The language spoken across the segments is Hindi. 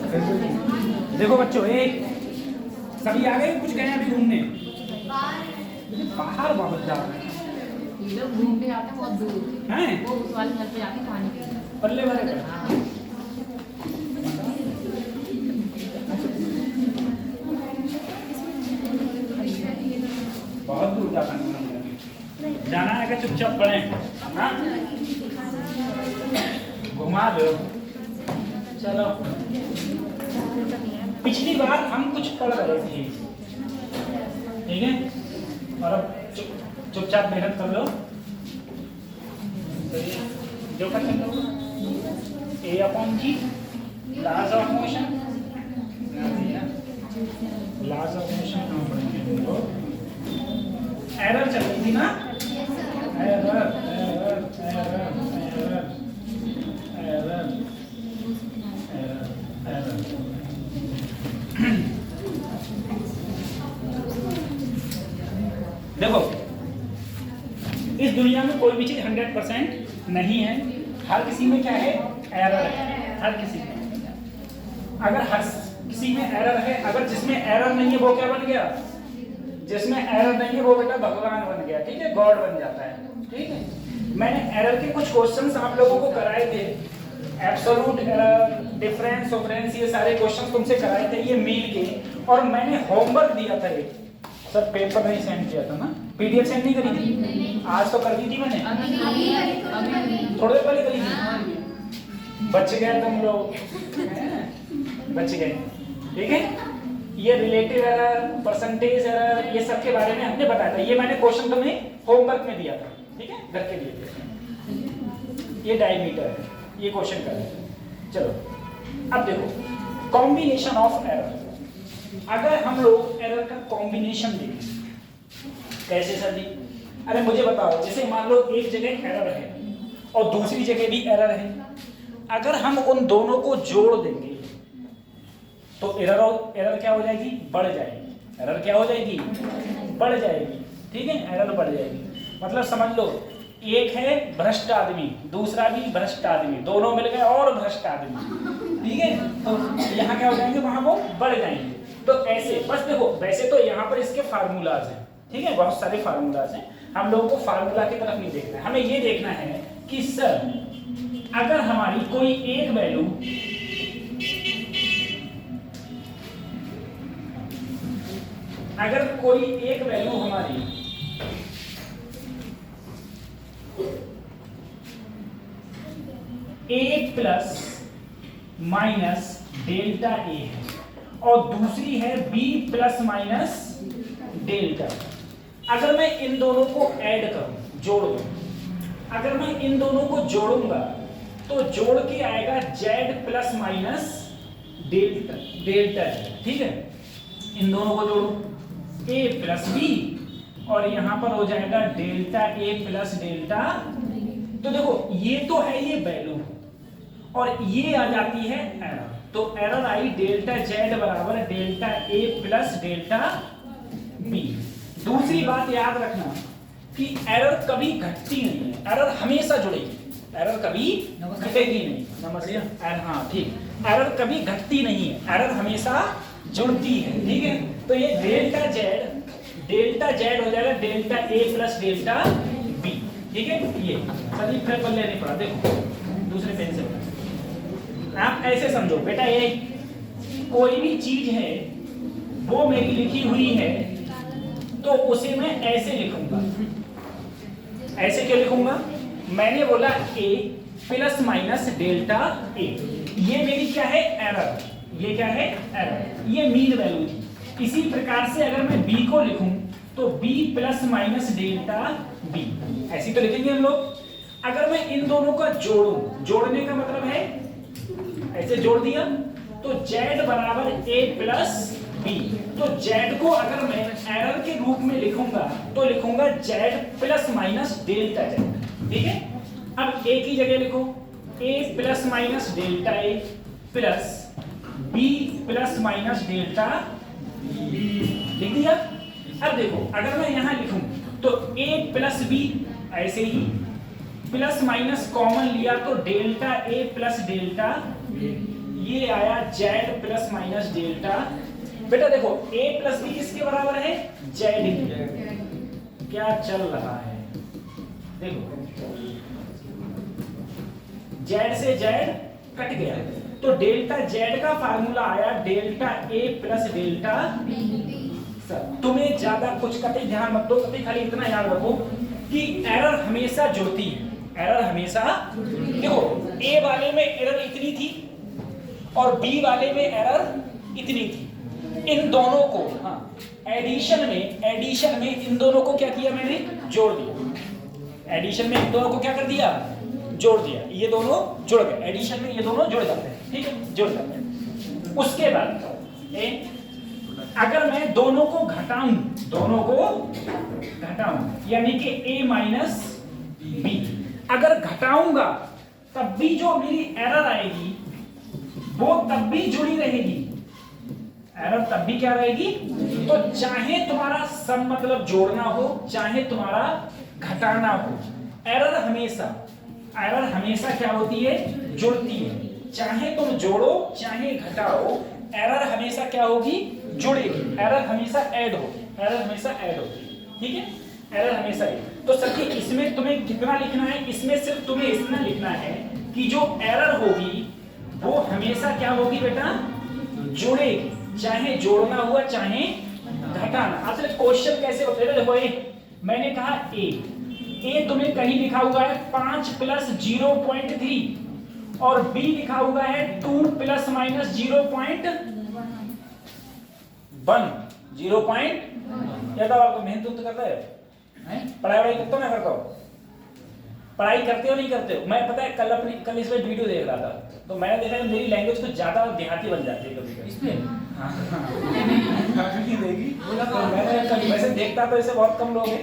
देखो बच्चों, एक सभी आ गए, कुछ गए अभी घूमने बाहर, बहुत जा रहे ये लोग घूम के आते हैं बहुत दूर हैं। वो उस वाले घर पे जाके खाने के लिए। पल्ले भरे गए। हाँ। बहुत दूर जाना जाना है कि चुपचाप पड़े हाँ? घुमा दो। चलो, पिछली बार हम कुछ पढ़ रहे थे, ठीक है, और अब चुपचाप मेहनत कर लो। जो कर सकते हो A/G, laws of motion, laws of motion error चल रही थी ना, error error error error error error. देखो, इस दुनिया में कोई भी चीज 100% नहीं है, हर किसी में क्या है, एरर है, हर किसी में। अगर हर किसी में एरर है, अगर जिसमें एरर नहीं है वो क्या बन गया, जिसमें एरर नहीं है वो बेटा भगवान बन गया, ठीक है, गॉड बन जाता है, ठीक है। मैंने एरर के कुछ क्वेश्चंस आप लोगों को कराए थे, एब्सोल्यूट एरर, डिफरेंस, ऑफरेंस, ये सारे क्वेश्चंस तुमसे कराए थे ये मीन के, और मैंने होमवर्क दिया था एक, सर पेपर नहीं सेंड किया था ना, पीडीएफ सेंड नहीं करी थी, आज तो कर दी थी मैंने, थोड़ी देर पहले करी थी, बच गए तुम लोग, बच गए, ठीक है। ये रिलेटिव एरर, परसेंटेज एरर, ये सब के बारे में हमने बताया था, ये मैंने क्वेश्चन तुम्हें होमवर्क में दिया था, ठीक है, घर के लिए। ये डायमीटर है, ये क्वेश्चन कर रहे हैं। चलो अब देखो, कॉम्बिनेशन ऑफ एरर। अगर हम लोग एरर का कॉम्बिनेशन देखें, कैसे सर जी? अरे मुझे बताओ, जैसे मान लो एक जगह एरर है और दूसरी जगह भी एरर है, अगर हम उन दोनों को जोड़ देंगे तो एरर क्या हो जाएगी, बढ़ जाएगी। एरर क्या हो जाएगी, बढ़ जाएगी, ठीक है, एरर बढ़ जाएगी। मतलब समझ लो, एक है भ्रष्ट आदमी, दूसरा भी भ्रष्ट आदमी, दोनों मिल गए और भ्रष्ट आदमी, ठीक है, तो यहाँ क्या हो जाएंगे, वहां वो बढ़ जाएंगे। तो ऐसे बस देखो, वैसे तो यहाँ पर इसके फार्मूलाज हैं, ठीक है, बहुत सारे फार्मूलाज हैं, हम लोगों को फार्मूला की तरफ नहीं देखना है, हमें ये देखना है कि सर अगर हमारी कोई एक वैल्यू हमारी a plus minus delta a है और दूसरी है b प्लस माइनस डेल्टा। अगर मैं इन दोनों को ऐड करूं, जोड़ दूं, अगर मैं इन दोनों को जोड़ूंगा तो जोड़ के आएगा z प्लस माइनस डेल्टा, ठीक है। इन दोनों को जोड़ो, a प्लस b, और यहां पर हो जाएगा डेल्टा a प्लस डेल्टा। तो देखो, ये तो है ये वैल्यू और ये आ जाती है एरर, तो एरर आई डेल्टा z बराबर delta a plus delta b। दूसरी बात याद रखना कि एरर कभी घटती नहीं है, एरर हमेशा जुड़ेगी, एरर कभी घटेगी नहीं। नमस्ते, हाँ ठीक, एरर कभी घटती नहीं है, एरर हमेशा जुड़ती है, ठीक है। तो ये डेल्टा z हो जाएगा delta a plus delta b, ठीक है। ये सभी फिर पल्ले नहीं पड़ा, देखो दूसरे पेन से आप ऐसे समझो बेटा, ये कोई भी चीज है वो मेरी लिखी हुई है तो उसे मैं ऐसे लिखूंगा। ऐसे क्यों लिखूंगा? मैंने बोला a plus minus delta a, ये मेरी क्या है, एरर, ये क्या है, एरर, ये मीन वैल्यू थी। इसी प्रकार से अगर मैं b को लिखूं तो b plus minus delta b, ऐसी तो लिखेंगे हम लोग। अगर मैं इन दोनों का जोड़ूं, जोड़ने का मतलब है ऐसे जोड़ दिया तो z बराबर a प्लस b, तो z को अगर मैं एरर के रूप में लिखूंगा तो लिखूंगा z plus minus delta z, ठीक है। अब a की जगह लिखो a plus minus delta a plus b plus minus delta b, लिख दिया। अब देखो, अगर मैं यहां लिखूं तो a प्लस b, ऐसे ही प्लस माइनस कॉमन लिया तो डेल्टा a प्लस डेल्टा, ये आया जेड प्लस माइनस डेल्टा। बेटा देखो a प्लस बी किसके बराबर है, जेड की। क्या चल रहा है देखो, जेड से जेड कट गया, तो डेल्टा जेड का फार्मूला आया delta a plus delta b। तुम्हें ज्यादा कुछ कतई ध्यान मत दो, कतई खाली इतना याद रखो कि एरर हमेशा जुड़ती है, एरर हमेशा। देखो a वाले में एरर इतनी थी और b वाले में एरर इतनी थी, इन दोनों को हाँ एडिशन में इन दोनों को क्या किया मैंने, जोड़ दिया। एडिशन में इन दोनों को क्या कर दिया, जोड़ दिया। ये दोनों जुड़ गए, एडिशन में ये दोनों जुड़ जाते हैं, ठीक है, जुड़ जाते हैं। उसके बाद अगर मैं दोनों को घटाऊं, यानी कि a माइनस बी अगर घटाऊंगा तब भी जो मेरी एरर आएगी वो तब भी जुड़ी रहेगी, एरर तब भी क्या रहेगी। तो चाहे तुम्हारा सम मतलब जोड़ना हो, चाहे तुम्हारा घटाना हो, एरर हमेशा क्या होती है, जुड़ती है। चाहे तुम जोड़ो चाहे घटाओ, एरर हमेशा क्या होगी, जुड़ेगी। एरर हमेशा ऐड होगी, ठीक है, एरर हमेशा ऐड। तो सभी इसमें तुम्हें कितना लिखना है, इसमें सिर्फ तुम्हें इतना लिखना है कि जो एरर होगी वो हमेशा क्या होगी बेटा, जुड़ेगी, चाहे जोड़ना हुआ चाहे घटाना। असल क्वेश्चन कैसे होते हैं देखो, मैंने कहा ए तुम्हें कहीं लिखा हुआ है 5 प्लस 0.3 और बी लिखा हुआ है 2 प्लस माइनस 0.1 या तो आपको मेहनत तो करते हैं, पढ़ाई करते हो ना, करता हो पढ़ाई करते हो नहीं करते हो। मैं पता है कल इसमें वीडियो देख रहा था, तो मैंने देखा कि मेरी लैंग्वेज कुछ ज्यादा देहाती बन जाती है कभी इसमें। तो मैंने वैसे देखता तो ऐसे बहुत कम लोग हैं,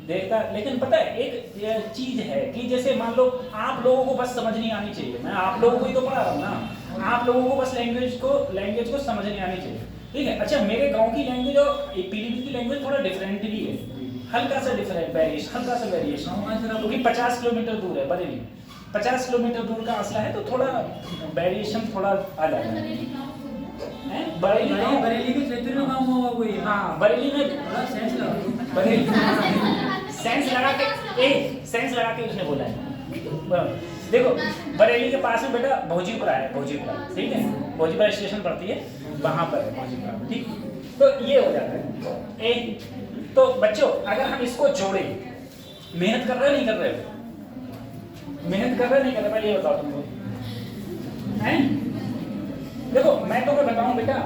लेकिन पता है एक चीज है कि जैसे मान लो आप लोगों को बस समझ नहीं आनी चाहिए, मैं आप लोगों को ही तो पढ़ा रहा हूँ ना, आप लोगों को बस लैंग्वेज को समझ नहीं आनी चाहिए, ठीक है। अच्छा मेरे गांव की लैंग्वेज और पीलीभीत की लैंग्वेज थोड़ा डिफरेंट भी है, हल्का सा वेरिएशन, क्योंकि 50 किलोमीटर दूर है बरेली, 50 किलोमीटर दूर का असला है, तो थोड़ा वेरिएशन थोड़ा आ जाता है। बरेली के क्षेत्र में काम हुआ कोई, हाँ बरेली में सेंस लगा के उसने बोला है। देखो बरेली के पास में बेटा भोजीपुरा है, ठीक है, भोजीपुरा स्टेशन पड़ती है, वहां पर है भोजीपुरा, ठीक। तो ये हो जाता है तो बच्चों अगर हम इसको जोड़े, मेहनत कर रहे हो नहीं कर रहे हो, पहले ये बताओ तुमको, हैं? देखो मैं तुम्हें बताऊं बेटा,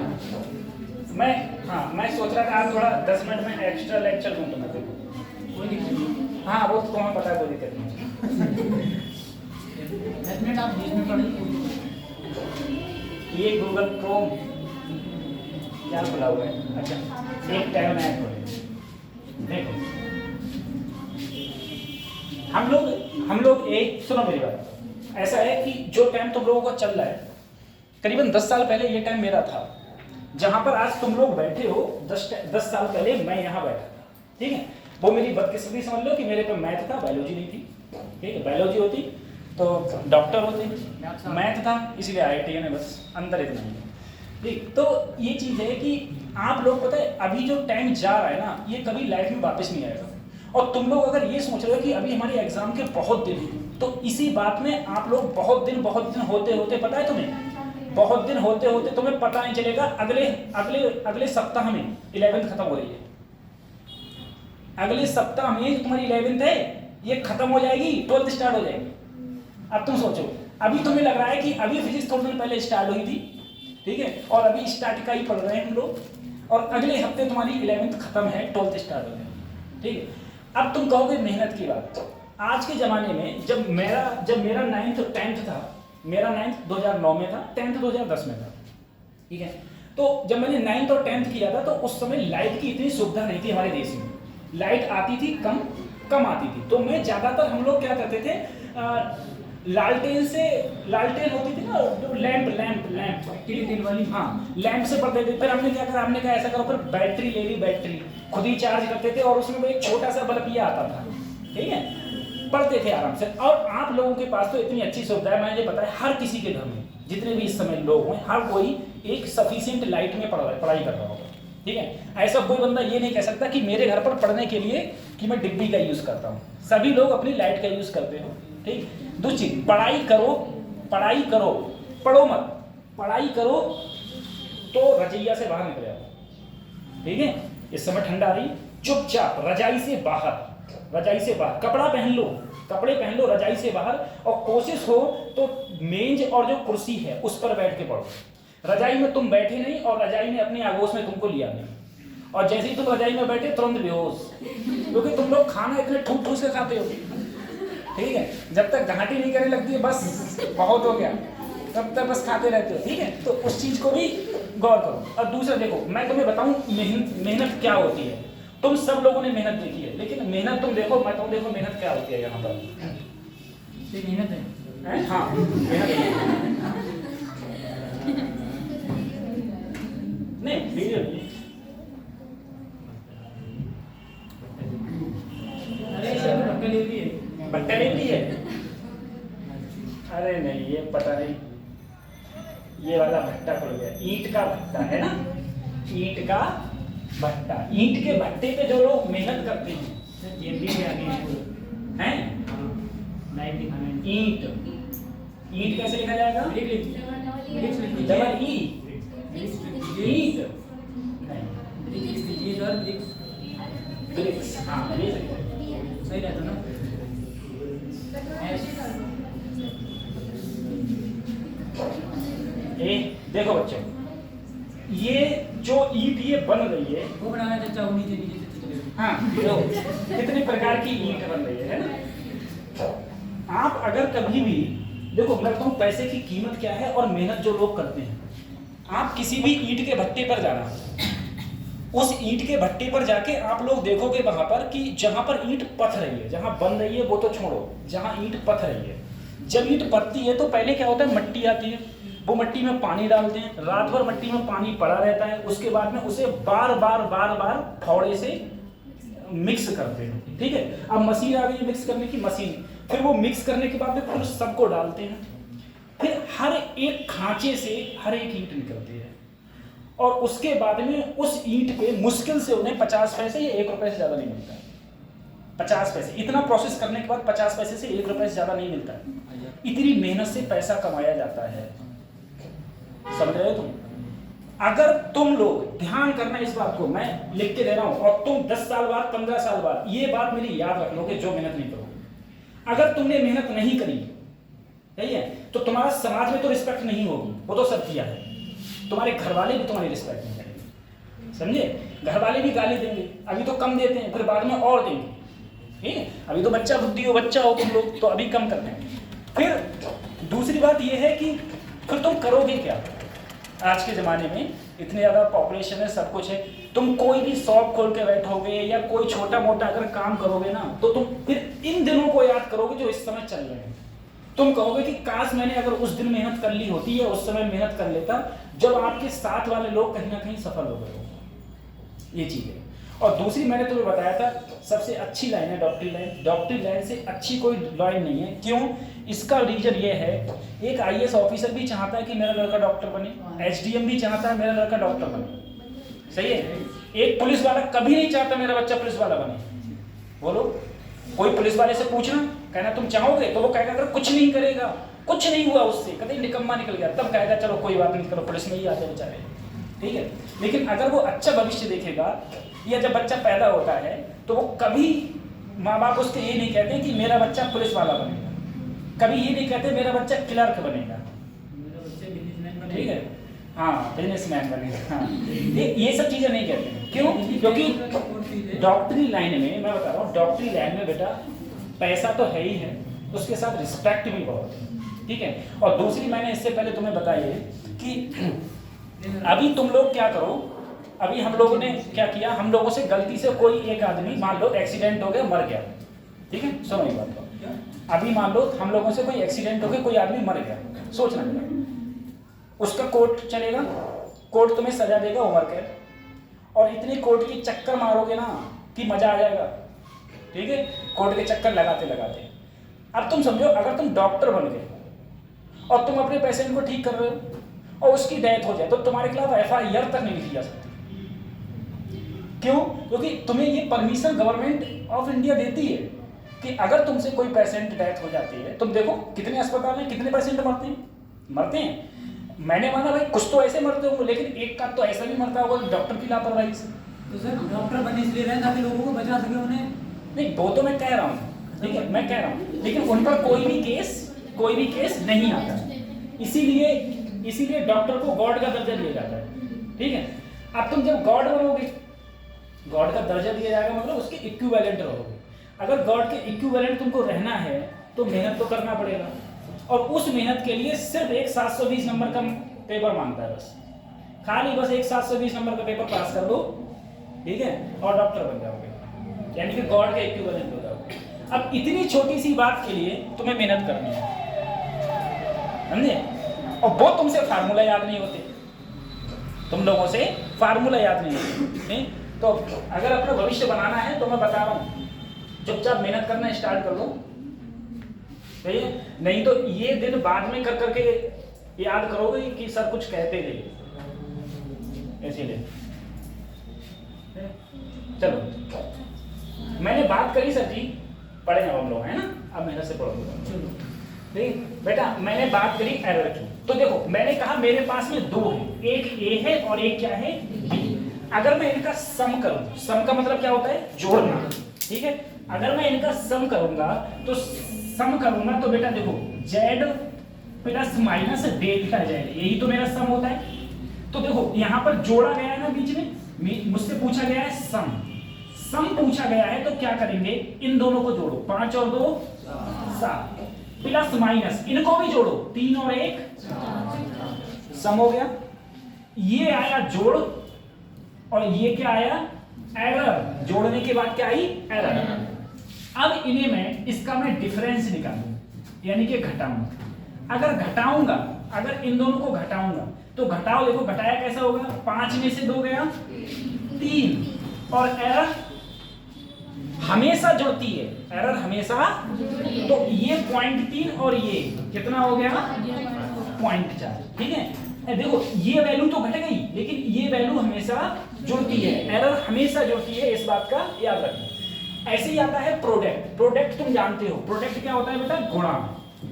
मैं सोच रहा था आज थोड़ा 10 मिनट में एक्स्ट्रा लेक्चर दूं तुम्हें, कोई दिक्कत नहीं, हाँ वो तो तुम्हें पता है, कोई दिक्कत नहीं। 10 मिनट आप बीच में पढ़ें। ये गूगल क्रोम क्या खुला हुआ है, अच्छा एक टैब नया खोले, देखो हम लोग एक सुनो मेरी बात, ऐसा है कि जो टाइम तुम लोगों का चल रहा है, करीबन 10 साल पहले ये टाइम मेरा था, जहां पर आज तुम लोग बैठे हो, 10 साल पहले मैं यहाँ बैठा था, ठीक है। वो मेरी बदकिस्मती समझ लो कि मेरे पे मैथ था, बायोलॉजी नहीं थी, ठीक है, बायोलॉजी होती तो डॉक्टर होते, मैथ था इसलिए IIT में, बस अंतर इतना ही है, ठीक। तो ये चीज़ है कि आप लोग पता है अभी जो टाइम जा रहा है ना, ये कभी लाइफ में वापस नहीं आएगा, और तुम लोग अगर ये सोच रहे हो कि अभी हमारे एग्जाम के बहुत दिन हैं, तो इसी बात में आप लोग बहुत दिन होते होते पता है तुम्हें, बहुत दिन होते होते तुम्हें पता नहीं चलेगा, अगले सप्ताह में 11th खत्म हो रही है, अगले सप्ताह में तुम्हारी 11th है ये खत्म हो जाएगी, 12th स्टार्ट हो जाएगी। अब तुम सोचो, अभी तुम्हें लग रहा है कि अभी फिजिक्स थोड़े दिन पहले स्टार्ट हुई थी, ठीक है, और अभी स्टार्ट का ही पढ़ रहे हैं हम लोग, और अगले हफ्ते तुम्हारी 11th खत्म है, 12th स्टार्ट हो जाएगी, ठीक है। अब तुम कहोगे मेहनत की बात, आज के जमाने में जब मेरा 9th और 10th था, मेरा 9th 2009 में था, 10th 2010 में था, ठीक है। तो जब मैंने 9th और 10th किया था तो उस समय लाइट की इतनी सुविधा नहीं थी हमारे देश में, लाइट आती थी कम आती थी, तो मैं ज़्यादातर हम लोग क्या करते थे, लालटेन होती थी ना, लैंप टिल वाली, हाँ लैंप से पढ़ते थे। फिर हमने क्या करा, हमने कहा ऐसा करो, फिर बैटरी ले ली, बैटरी खुद ही चार्ज करते थे, और उसमें एक छोटा सा बल्बिया आता था, ठीक है, पढ़ते थे आराम से। और आप लोगों के पास तो इतनी अच्छी सुविधा है, मैंने बताया हर किसी के घर में जितने भी इस समय लोग हैं, हर कोई एक सफिशिएंट लाइट में पढ़ाई कर रहा होगा, ठीक है। ऐसा कोई बंदा ये नहीं कह सकता कि मेरे घर पर पढ़ने के लिए कि मैं डिब्बी का यूज़ करता हूँ। सभी लोग अपनी लाइट का यूज़ करते हो, ठीक। दूसरी, पढ़ाई करो, पढ़ो मत, पढ़ाई करो तो रजैया से बाहर निकले आओ, ठीक है। इस समय ठंडा आ रही, चुपचाप रजाई से बाहर, कपड़े पहन लो रजाई से बाहर, और कोशिश हो तो मेज और जो कुर्सी है उस पर बैठ के पढ़ो। रजाई में तुम बैठे नहीं और रजाई ने अपनी आगोश में तुमको लिया नहीं, और जैसे ही तुम रजाई में बैठे तुरंत बेहोश, क्योंकि तुम लोग खाना इतने ठूस के खाते हो, ठीक है। जब तक घाटी नहीं करने लगती है बस बहुत हो गया, तब तक बस खाते रहते हो, ठीक है। तो उस चीज को भी गौर करो। और दूसरा देखो, मैं तुम्हें बताऊं मेहनत क्या होती है। तुम सब लोगों ने मेहनत देखी है, लेकिन मेहनत तुम देखो, मैं तुम देखो मेहनत क्या होती है यहाँ पर। मेहनत है, हाँ मेहनत नहीं, वीडियो नहीं। अरे सर भट्टा ले ली है, भट्टा ले ली है, अरे नहीं ये पता नहीं, ये वाला भट्टा पड़ गया, ईंट का भट्टा है ना, ईंट का भट्टा। ईंट के भट्टे पे जो लोग मेहनत करते हैं, जेबी भी आ गई हैं, लाइट दिखाना है। ईंट, ईंट कैसे लिखा जाएगा? डबल ई, ईंट नहीं, ब्रिक्स, हाँ ये सही है। सही रहता ना। देखो बच्चों, ये जो ईंट ये बन रही है, वो बनाना चाचा वो नीचे नीचे से चले। हाँ देखो कितने प्रकार की ईंट बन रही है ना। आप अगर कभी भी देखो, मैं बताऊं पैसे की कीमत क्या है और मेहनत जो लोग करते हैं। आप किसी भी ईंट के भट्टे पर जाना, उस ईंट के भट्टे पर जाके आप लोग देखोगे वहां पर कि जहां पर ईंट पथ रही है, जहां बन रही है वो तो छोड़ो, जहां ईंट पथ रही है, जब ईंट पथती है तो पहले क्या होता है, मट्टी आती है, वो मट्टी में पानी डालते हैं, रात भर मट्टी में पानी पड़ा रहता है, उसके बाद में उसे बार बार फावड़े से मिक्स करते हैं, ठीक है। अब मशीन आ गई मिक्स करने की मशीन, फिर वो मिक्स करने के बाद में फिर सबको डालते हैं, फिर हर एक खांचे से हर एक ईंट निकलती है, और उसके बाद में उस ईंट पे मुश्किल से उन्हें 50 पैसे या 1 रुपए से ज़्यादा नहीं मिलता है। 50 पैसे, इतना प्रोसेस करने के बाद 50 पैसे से 1 रुपए से ज़्यादा नहीं मिलता है। इतनी मेहनत से पैसा कमाया जाता है, समझ रहे हो तुम? अगर तुम लोग ध्यान करना इस बात को, मैं लिख के दे रहा हूं, और तुम 10 साल बाद 15 साल बाद ये बात मेरी याद रख लोगे, जो मेहनत नहीं करोगे। अगर तुमने मेहनत नहीं करी, सही है, तो तुम्हारा समाज में तो रिस्पेक्ट नहीं होगी, वो तो सब किया है। तुम्हारे घर वाले भी तुम्हारी रिस्पेक्ट नहीं करेंगे, समझे? घर वाले भी गाली देंगे, अभी तो कम देते हैं, फिर बाद में और देंगे, ठीक है। अभी तो बच्चा बुद्धि हो, बच्चा हो तुम लोग, तो अभी कम करते हैं। फिर दूसरी बात यह है कि फिर तुम करोगे क्या? आज के ज़माने में इतनी ज़्यादा पॉपुलेशन है, सब कुछ है, तुम कोई भी शॉप खोल के बैठोगे या कोई छोटा मोटा अगर काम करोगे ना, तो तुम फिर इन दिनों को याद करोगे जो इस समय चल रहे हैं। तुम कहोगे कि काश मैंने अगर उस दिन मेहनत कर ली होती या उस समय मेहनत कर लेता, जब आपके साथ वाले लोग कहीं ना कहीं सफल हो गए होंगे। ये चीज़ है। और दूसरी मैंने तुम्हें बताया था, सबसे अच्छी लाइन है डॉक्टरी लाइन। डॉक्टरी लाइन से अच्छी कोई लाइन नहीं है। क्यों? इसका रीजन ये है, एक IAS ऑफिसर भी चाहता है कि मेरा लड़का डॉक्टर बने, SDM भी चाहता है मेरा लड़का डॉक्टर बने, सही है। एक पुलिस वाला कभी नहीं चाहता मेरा बच्चा पुलिस वाला बने। बोलो, कोई पुलिस वाले से पूछना, कहना तुम चाहोगे, तो वो कहेगा अगर कुछ नहीं करेगा, कुछ नहीं हुआ उससे, कभी निकम्मा निकल गया, तब कहेगा चलो कोई बात नहीं, करो पुलिस में ही आते बेचारे, ठीक है। लेकिन अगर वो अच्छा भविष्य देखेगा, या जब बच्चा पैदा होता है तो वो कभी, माँ बाप उसके ये नहीं कहते कि मेरा बच्चा पुलिस वाला बनेगा, कभी ये नहीं कहते मेरा बच्चा क्लर्क बनेगा, ठीक है, हाँ बिजनेसमैन बनेगा, हाँ ये सब चीज़ें नहीं कहते हैं। क्यों? क्योंकि डॉक्टरी लाइन में, मैं बता रहा हूँ, डॉक्टरी लाइन में बेटा पैसा तो है ही है, उसके साथ रिस्पेक्ट भी बहुत है, ठीक है। और दूसरी मैंने इससे पहले तुम्हें बताई है कि अभी तुम लोग क्या करो, अभी हम लोगों ने क्या किया, हम लोगों से गलती से कोई एक आदमी, मान लो एक्सीडेंट हो गया, मर गया, ठीक है, सुनो ये बात को। अभी मान लो हम लोगों से कोई एक्सीडेंट हो गया, कोई आदमी मर गया, सोचना बेटा, उसका कोर्ट चलेगा, कोर्ट तुम्हें सजा देगा उम्र कैद, और इतनी कोर्ट की चक्कर मारोगे ना कि मजा आ जाएगा, ठीक है, कोर्ट के चक्कर लगाते लगाते। अब तुम समझो, अगर तुम डॉक्टर बन गए और तुम अपने पेशेंट को ठीक कर रहे हो और उसकी डेथ हो जाए तो तुम्हारे खिलाफ FIR तक नहीं लिखी जा सकती। क्यों? क्योंकि तुम्हें ये परमिशन गवर्नमेंट ऑफ इंडिया देती है कि अगर तुमसे कोई पेशेंट डेथ हो जाती है, तुम देखो कितने अस्पताल में कितने पेशेंट मरते हैं। मैंने माना भाई कुछ तो ऐसे मरते होंगे, लेकिन एक का तो ऐसा भी मरता होगा डॉक्टर की लापरवाही से। तो सर डॉक्टर बनने इसलिए रहे ताकि लोगों को बचा सके उन्हें। नहीं वो तो मैं कह रहा हूँ, ठीक है मैं कह रहा हूँ, लेकिन उन पर कोई भी केस नहीं आता, इसीलिए डॉक्टर को गॉड का दर्जा दिया जाता है। ठीक है, अब तुम जब गॉड बनोगे, गॉड का दर्जा दिया जाएगा मतलब उसके इक्विवेलेंट रहोगे। अगर गॉड के इक्विवेलेंट तुमको रहना है तो मेहनत तो करना पड़ेगा, और उस मेहनत के लिए सिर्फ एक 720 नंबर का पेपर मांगता है। बस एक 720 नंबर का पेपर पास कर दो, ठीक है, और डॉक्टर बन जाओगे, यानी कि गॉड के इक्विवेलेंट हो जाओगे। अब इतनी छोटी सी बात के लिए तुम्हें मेहनत करनी है, समझे? और वो तुमसे फार्मूला याद नहीं होते, तुम लोगों से फार्मूला याद नहीं होते। नहीं? तो अगर अपना भविष्य बनाना है तो मैं बता रहा हूँ, चुपचाप मेहनत करना स्टार्ट कर दो, सही है? नहीं तो ये दिन बाद में कर करके याद करोगे कि सर कुछ कहते थे, इसीलिए। चलो मैंने बात करी सर जी, पढ़े हम लोग, है ना? अब मेहनत से पढ़ो। ठीक बेटा, मैंने बात करी एरर की, तो देखो मैंने कहा मेरे पास में दो है, एक A है और एक क्या है B। अगर मैं इनका सम करूं, सम का मतलब क्या होता है? जोड़ना, ठीक है? अगर मैं इनका सम करूंगा तो बेटा देखो Z plus minus delta Z, यही तो मेरा सम होता है। तो देखो यहाँ पर जोड़ा गया है ना बीच में, मुझसे पूछा गया है सम पूछा गया है, तो क्या करेंगे? इन दोनों को जोड़ो, 5 और 2 7, प्लस माइनस इनको भी जोड़ो, 3 और 1 सम हो गया। ये आया जोड़ और ये क्या आया? एरर। जोड़ने के बाद क्या आई? एरर। अब इन्हें इसका मैं डिफरेंस निकालूं, यानी कि घटाऊं। अगर इन दोनों को घटाऊंगा तो घटाओ, देखो घटाया कैसा होगा? 5 में से 2 गया 3, और एरर हमेशा जुड़ती है, एरर हमेशा, तो ये 0.3 और ये कितना हो गया? 0.4। ठीक है, देखो ये वैल्यू तो घट गई, लेकिन ये वैल्यू हमेशा जुड़ती है, एरर हमेशा जुड़ती है, इस बात का याद रखना। ऐसे ही आता है प्रोडक्ट तुम जानते हो, प्रोडक्ट क्या होता है बेटा? गुणा।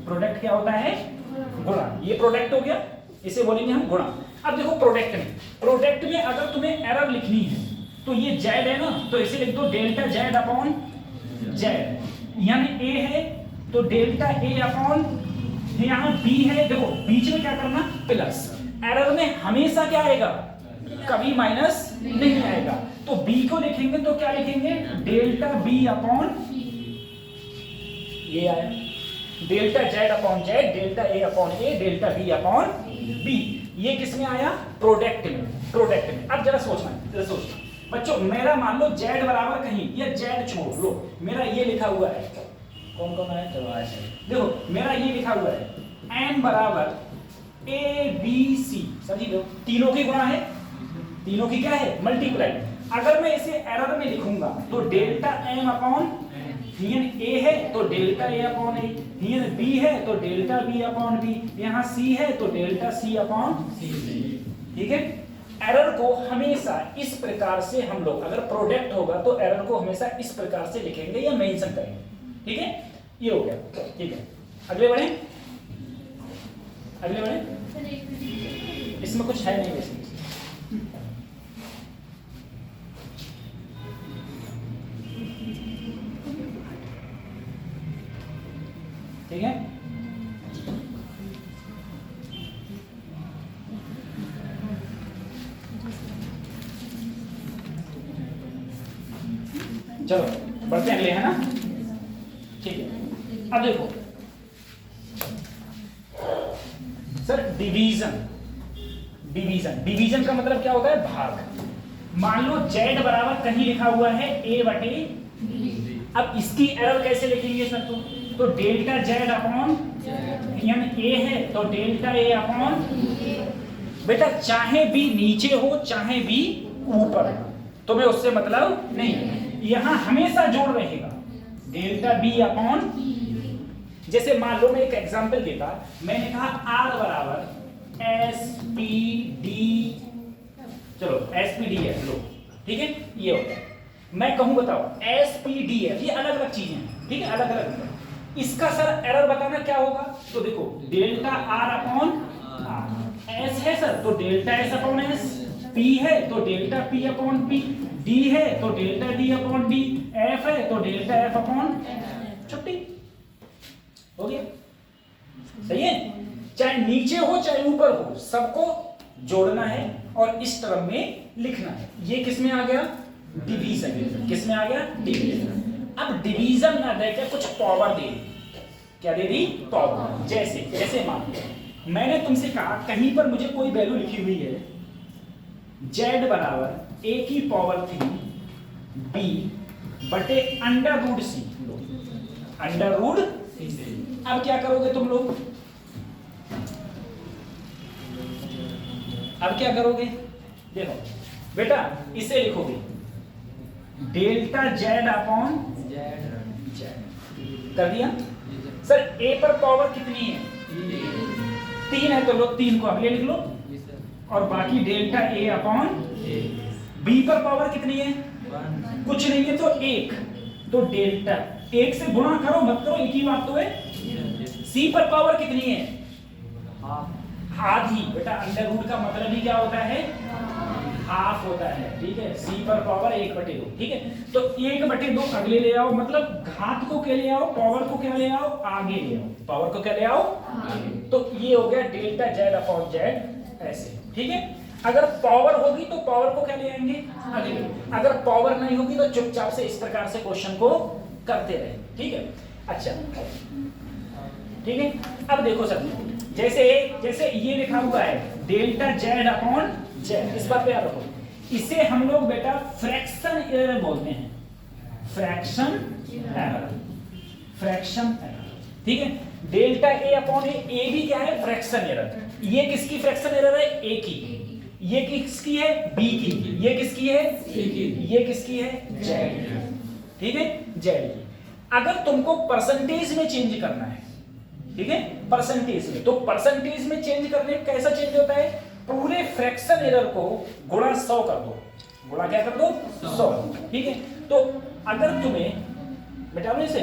प्रोडक्ट क्या होता है? गुणा। ये प्रोडक्ट हो गया, इसे बोलेंगे हम गुणा। अब देखो प्रोडक्ट में अगर तुम्हें एरर लिखनी है तो ये Z है ना, तो इसे लिख दो डेल्टा Z अपॉन Z, यानी A है तो डेल्टा A अपॉन, यहाँ B है, देखो बीच में क्या करना? प्लस। एरर में हमेशा क्या आएगा? कभी माइनस नहीं आएगा, तो B को लिखेंगे तो क्या लिखेंगे? डेल्टा B अपॉन, ये आया delta Z upon Z, delta A upon A, delta B upon B। ये किस में आया? प्रोडक्ट में। अब जरा सोचना बच्चों, मेरा मान लो Z बराबर कहीं, या Z छोड़ लो, मेरा ये लिखा हुआ है, कौन है? चलो ऐसे देखो, मेरा ये लिखा हुआ है n बराबर ABC, समझी लो, तीनों की गुणा है, तीनों की क्या है? मल्टीप्लाई। अगर मैं इसे एरर में लिखूंगा तो डेल्टा m अपॉन, हियन A है तो delta A upon A, हियन B है तो डेल्टा B अपॉन B, यहाँ C है तो डेल्टा C अपॉन C। ठीक है, एरर को हमेशा इस प्रकार से हम लोग, अगर प्रोडक्ट होगा तो एरर को हमेशा इस प्रकार से लिखेंगे या मेंशन करेंगे। ठीक है, ये हो गया। ठीक है, अगले बढ़े। इसमें कुछ है नहीं वैसे। ठीक है, चलो बढ़ते हैं अगले, है ना? ठीक है, अब देखो सर, डिवीजन का मतलब क्या होता है? भाग। मान लो Z बराबर कहीं लिखा हुआ है A बटे, अब इसकी एरर कैसे लिखेंगे सर? तो डेल्टा Z अपॉन, यानी A है तो डेल्टा A अपॉन, बेटा चाहे B नीचे हो चाहे B ऊपर हो, तुम्हें उससे मतलब नहीं, यहाँ हमेशा जोड़ रहेगा, डेल्टा B अपॉन। जैसे मान लो मैं एक एग्जांपल देता, मैंने कहा R बराबर SPD, चलो SPD है लो, ठीक है, ये होता है। मैं कहूं बताओ SPDF, ये अलग अलग चीजें हैं, ठीक है, अलग अलग। इसका सर एरर बताना क्या होगा, तो देखो डेल्टा R अपॉन S है सर, तो delta S upon S, P है तो delta P upon P, D है तो delta D upon D, F है तो डेल्टा F अपॉन, छुट्टी हो गया। सही है, चाहे नीचे हो चाहे ऊपर हो, सबको जोड़ना है और इस टर्म में लिखना है। ये किस में आ गया, डिवीजन। किस में आ गया, डिवीजन। अब डिवीजन ना दे के कुछ पावर दे, क्या दे दी, पावर। जैसे जैसे मान लो मैंने तुमसे कहा कहीं पर मुझे कोई वैल्यू लिखी हुई है z बराबर a की पावर 3 b बटे अंडर रूट सी, अंडर रूट। अब क्या करोगे तुम लोग, अब क्या करोगे, देखो बेटा इसे लिखोगे डेल्टा z अपॉन z, कर दिया सर। a पर पावर कितनी है, 3 है, तो लो 3 को अगले लिख लो, और बाकी डेल्टा a अपॉन b पर पावर कितनी है, कुछ नहीं है तो 1, तो डेल्टा 1 से गुणा करो मत करो, एक ही बात तो है। c पर पावर कितनी है, आधी। बेटा अंडर रूट का मतलब ही क्या होता है, हाफ होता है, ठीक है। c पर पावर 1/2, ठीक है, तो 1/2 अगले ले आओ, मतलब घात को क्या ले आओ, पावर को क्या ले आओ, आगे ले आओ, पावर को क्या ले आओ आगे। तो ये हो गया डेल्टा z अपॉन z, ऐसे, ठीक है। अगर पावर होगी तो पावर को क्या ले आएंगे, आगे। अगर पावर नहीं होगी तो चुपचाप से इस प्रकार से क्वेश्चन को करते रहे, ठीक है। अच्छा ठीक है, अब देखो सर, जैसे जैसे ये लिखा हुआ है डेल्टा z अपॉन z, इस बात पे याद रखो, इसे हम लोग बेटा फ्रैक्शन एरर बोलते हैं, फ्रैक्शन एरर, फ्रैक्शन एरर, ठीक है। डेल्टा a अपॉन a भी क्या है, फ्रैक्शन एरर। ये किसकी फ्रैक्शन एरर है, a की। ये किसकी है, b की। ये किसकी है, c की। ये किसकी है, z की, ठीक है, z की। अगर तुमको परसेंटेज में चेंज करना है, ठीक है, परसेंटेज में, तो परसेंटेज में चेंज करने कैसा चेंज होता है, पूरे फ्रैक्शन एरर को गुणा 100 कर दो, गुणा क्या कर दो, 100, ठीक है। तो अगर तुम्हें बेटा इसे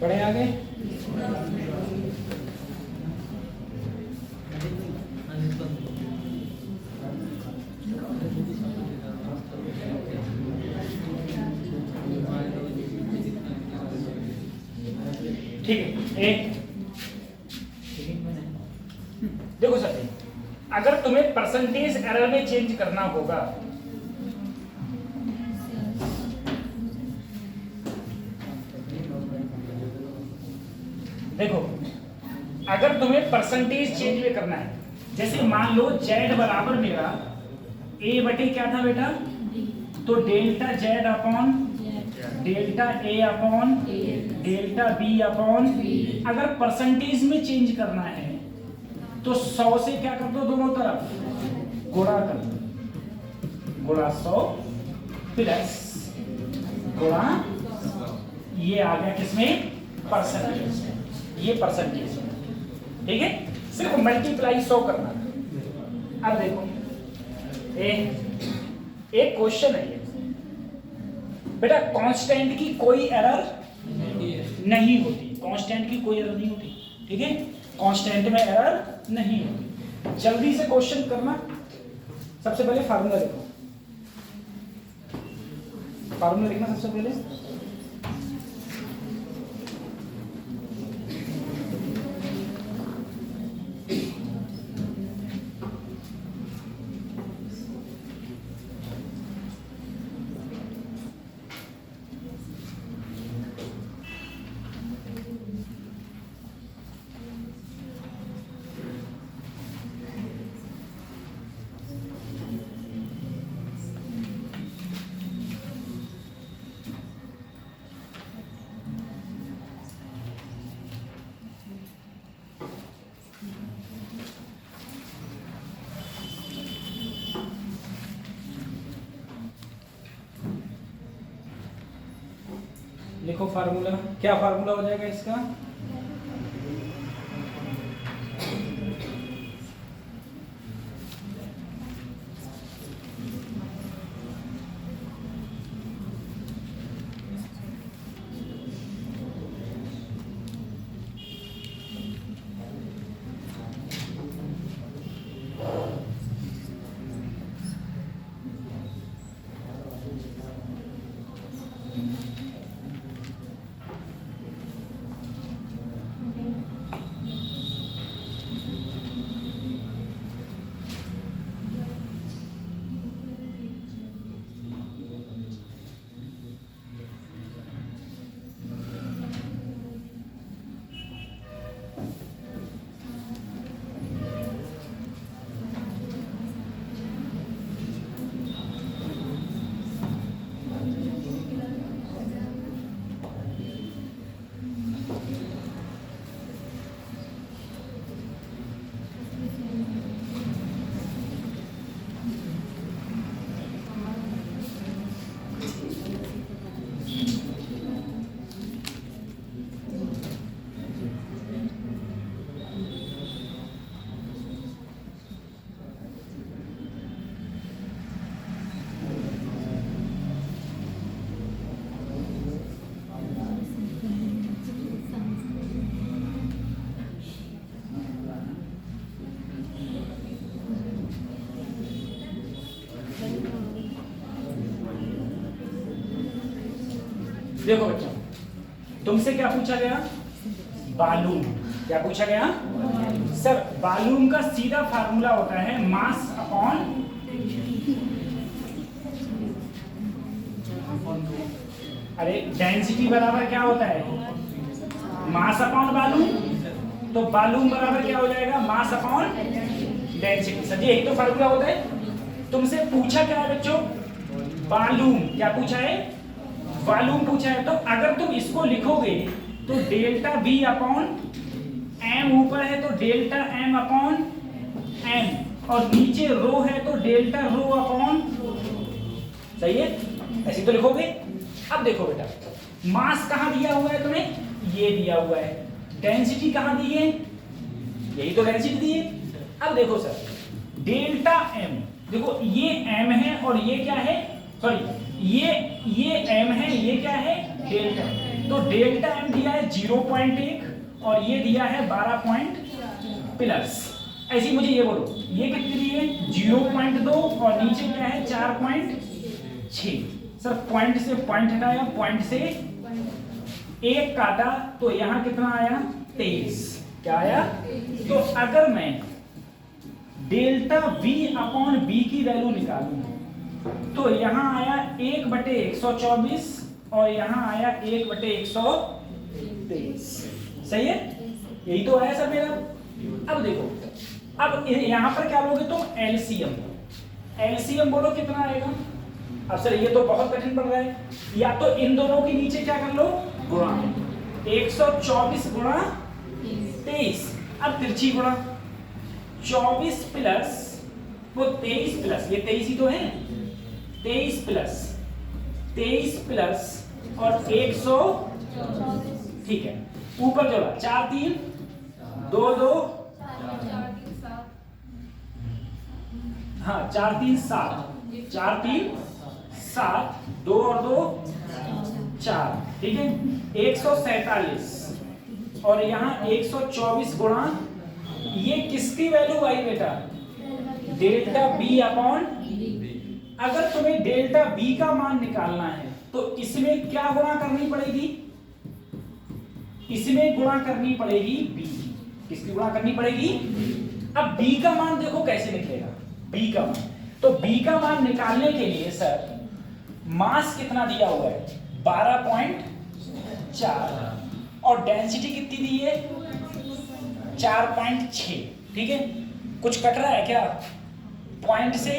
बढ़े आगे। ठीक है, एक देखो सर, अगर तुम्हें परसेंटेज एरर में चेंज करना होगा, देखो अगर तुम्हें परसेंटेज चेंज में करना है, जैसे मान लो z बराबर मेरा a बटे क्या था बेटा, तो delta z upon delta a upon delta b upon, अगर परसेंटेज में चेंज करना है तो 100 से क्या कर दो, दोनों तरफ गुणा कर दो, गुणा 100 प्लस गुणा ये आ गया किसमें, परसेंटेज में, ये परसेंटेज में, ठीक है। सिर्फ मल्टीप्लाई 100 करना। अब देखो एक क्वेश्चन है ये बेटा, कांस्टेंट की कोई एरर नहीं होती, कांस्टेंट की कोई एरर नहीं होती, ठीक है, कांस्टेंट में एरर नहीं होती। जल्दी से क्वेश्चन करना। सबसे पहले फार्मूला देखो, फार्मूला देखना सबसे पहले। लिखो फार्मूला, क्या फार्मूला हो जाएगा इसका, देखो बच्चों, तुमसे क्या पूछा गया, वॉल्यूम, क्या पूछा गया सर, वॉल्यूम का सीधा फार्मूला होता है मास अपॉन, अरे डेंसिटी बराबर क्या होता है, मास अपॉन वॉल्यूम, तो वॉल्यूम बराबर क्या हो जाएगा, मास अपॉन डेंसिटी। सर यही तो फार्मूला होता है। तुमसे पूछा क्या है बच्चों, वॉल्यूम, क्या पूछा है, वॉल्यूम पूछा है। तो अगर तुम इसको लिखोगे तो डेल्टा V अपॉन एम, ऊपर है तो डेल्टा M अपॉन एम, और नीचे रो है तो डेल्टा रो अपॉन, सही है, ऐसे तो लिखोगे। अब देखो बेटा, मास कहां दिया हुआ है तुम्हें, ये दिया हुआ है, डेंसिटी कहां दी है, यही तो डेंसिटी दी है। अब देखो सर, डेल्टा M, देखो ये M है और ये क्या है, सॉरी ये m है, ये क्या है, डेल्टा, तो डेल्टा m दिया है 0.1 और ये दिया है 12 पॉइंट प्लस, ऐसी मुझे ये बोलो, ये कितनी दी है 0.2 और नीचे क्या है 4.6। सर पॉइंट से पॉइंट हटाया, पॉइंट से एक काटा, तो यहाँ कितना आया 23, क्या आया, तो अगर मैं डेल्टा V अपॉन B की वैल्यू निकालूं तो यहाँ आया 1/124 और यहाँ आया 1/123, सही है, यही तो आया सर मेरा। अब देखो, अब यहाँ पर क्या लोगे तुम, एलसीएम, एलसीएम बोलो कितना आएगा। अब सर ये तो बहुत कठिन पड़ रहा है, या तो इन दोनों के नीचे क्या कर लो, गुणा, 124 गुणा 23, अब तिरछी गुणा 24 प्लस वो 23 प्लस, ये 23 ही तो है, 23 प्लस और 124, ठीक है, ऊपर जोड़ा 4 3 2 2, हाँ 4 3 7, 4 3 7, 2 और 2 4, ठीक है। 147 और यहाँ 124 गुणा, ये किसकी वैल्यू आई बेटा? Delta B upon. अगर तुम्हें डेल्टा बी का मान निकालना है तो इसमें क्या गुणा करनी पड़ेगी? इसमें गुणा करनी पड़ेगी बी। किसकी गुणा करनी पड़ेगी? अब बी का मान देखो कैसे निकलेगा। बी का मान, तो बी का मान निकालने के लिए सर मास कितना दिया हुआ है? 12.4 और डेंसिटी कितनी दी है? 4.6, ठीक है। कुछ कट रहा है क्या? पॉइंट से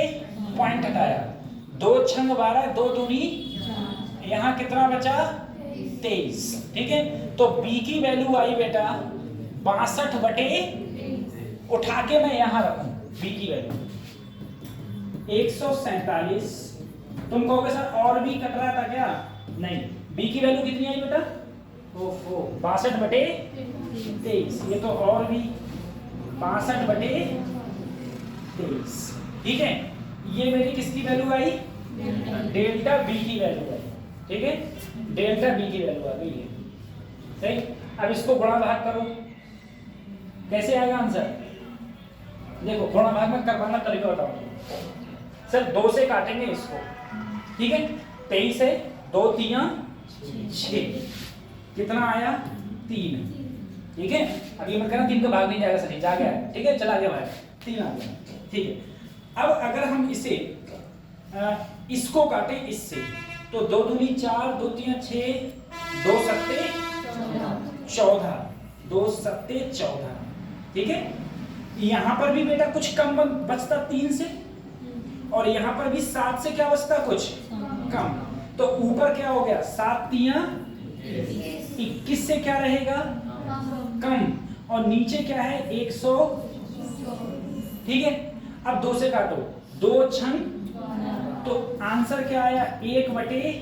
पॉइंट हटाया, 2 छंग 12, 2 दूनी, यहाँ कितना बचा? 23, ठीक है। तो बी की वैल्यू आई बेटा 62 उठा के मैं यहां रखूं बी की वैल्यू 147। तुम कहोगे सर और भी कट रहा था क्या? नहीं, बी की वैल्यू कितनी आई बेटा? 62/23। ये तो और भी 62/23, ठीक है। ये मेरी किसकी वैल्यू आई? डेल्टा बी की वैल्यू आई, ठीक है। डेल्टा बी की वैल्यू आ गई है, सही। अब इसको गुणा भाग करो, कैसे आएगा आंसर? देखो गुणा भाग में करवाना तरीका बताऊंगा सर। 2 से काटेंगे इसको, ठीक है। 23 है, 2 3 6, कितना आया? 3, ठीक है। अब ये मत कहना 3 का भाग नहीं जाएगा सर, जा गया है, ठीक है, चला गया भाई, 3 आ गया, ठीक है। अब अगर हम इसे इसको काटें इससे, तो 2 दूनी 4, 2 3 6, 2 सत्ते 14, 2 सत्ते 14, ठीक है। यहां पर भी बेटा कुछ कम बचता 3 से, और यहां पर भी 7 से क्या बचता? कुछ कम। तो ऊपर क्या हो गया? 7 3 21 से क्या रहेगा? कम। और नीचे क्या है? 100, ठीक है। अब 2 से काटो, 2 छंग, तो आंसर क्या आया? 1/6,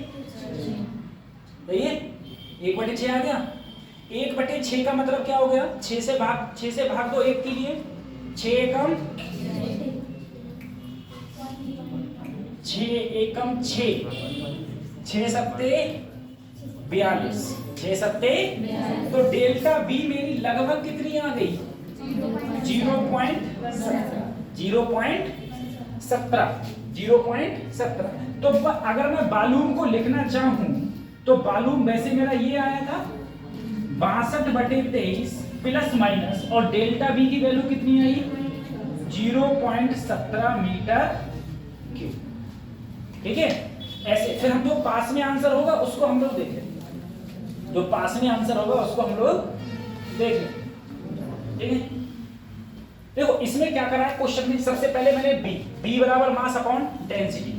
1/6 आ गया। 1/6 का मतलब क्या हो गया? 6 से भाग दो 1 के लिए, 6 एकम 6 एकम 6, 6 सत्ते 42, 6 सत्ते। तो डेल्टा बी मेरी लगभग कितनी आ गई? 0.17। तो अगर मैं वॉल्यूम को लिखना चाहूं तो वॉल्यूम वैसे मेरा ये आया था 62/23 प्लस माइनस, और डेल्टा बी की वैल्यू कितनी आई? 0.17 मीटर क्यूब, ठीक है। ऐसे फिर हम जो पास में आंसर होगा उसको हम लोग देखें, जो पास में आंसर होगा उसको हम लोग देखें, ठीक है। देखो इसमें क्या करा है क्वेश्चन में? सबसे पहले मैंने बी बराबर mass upon density.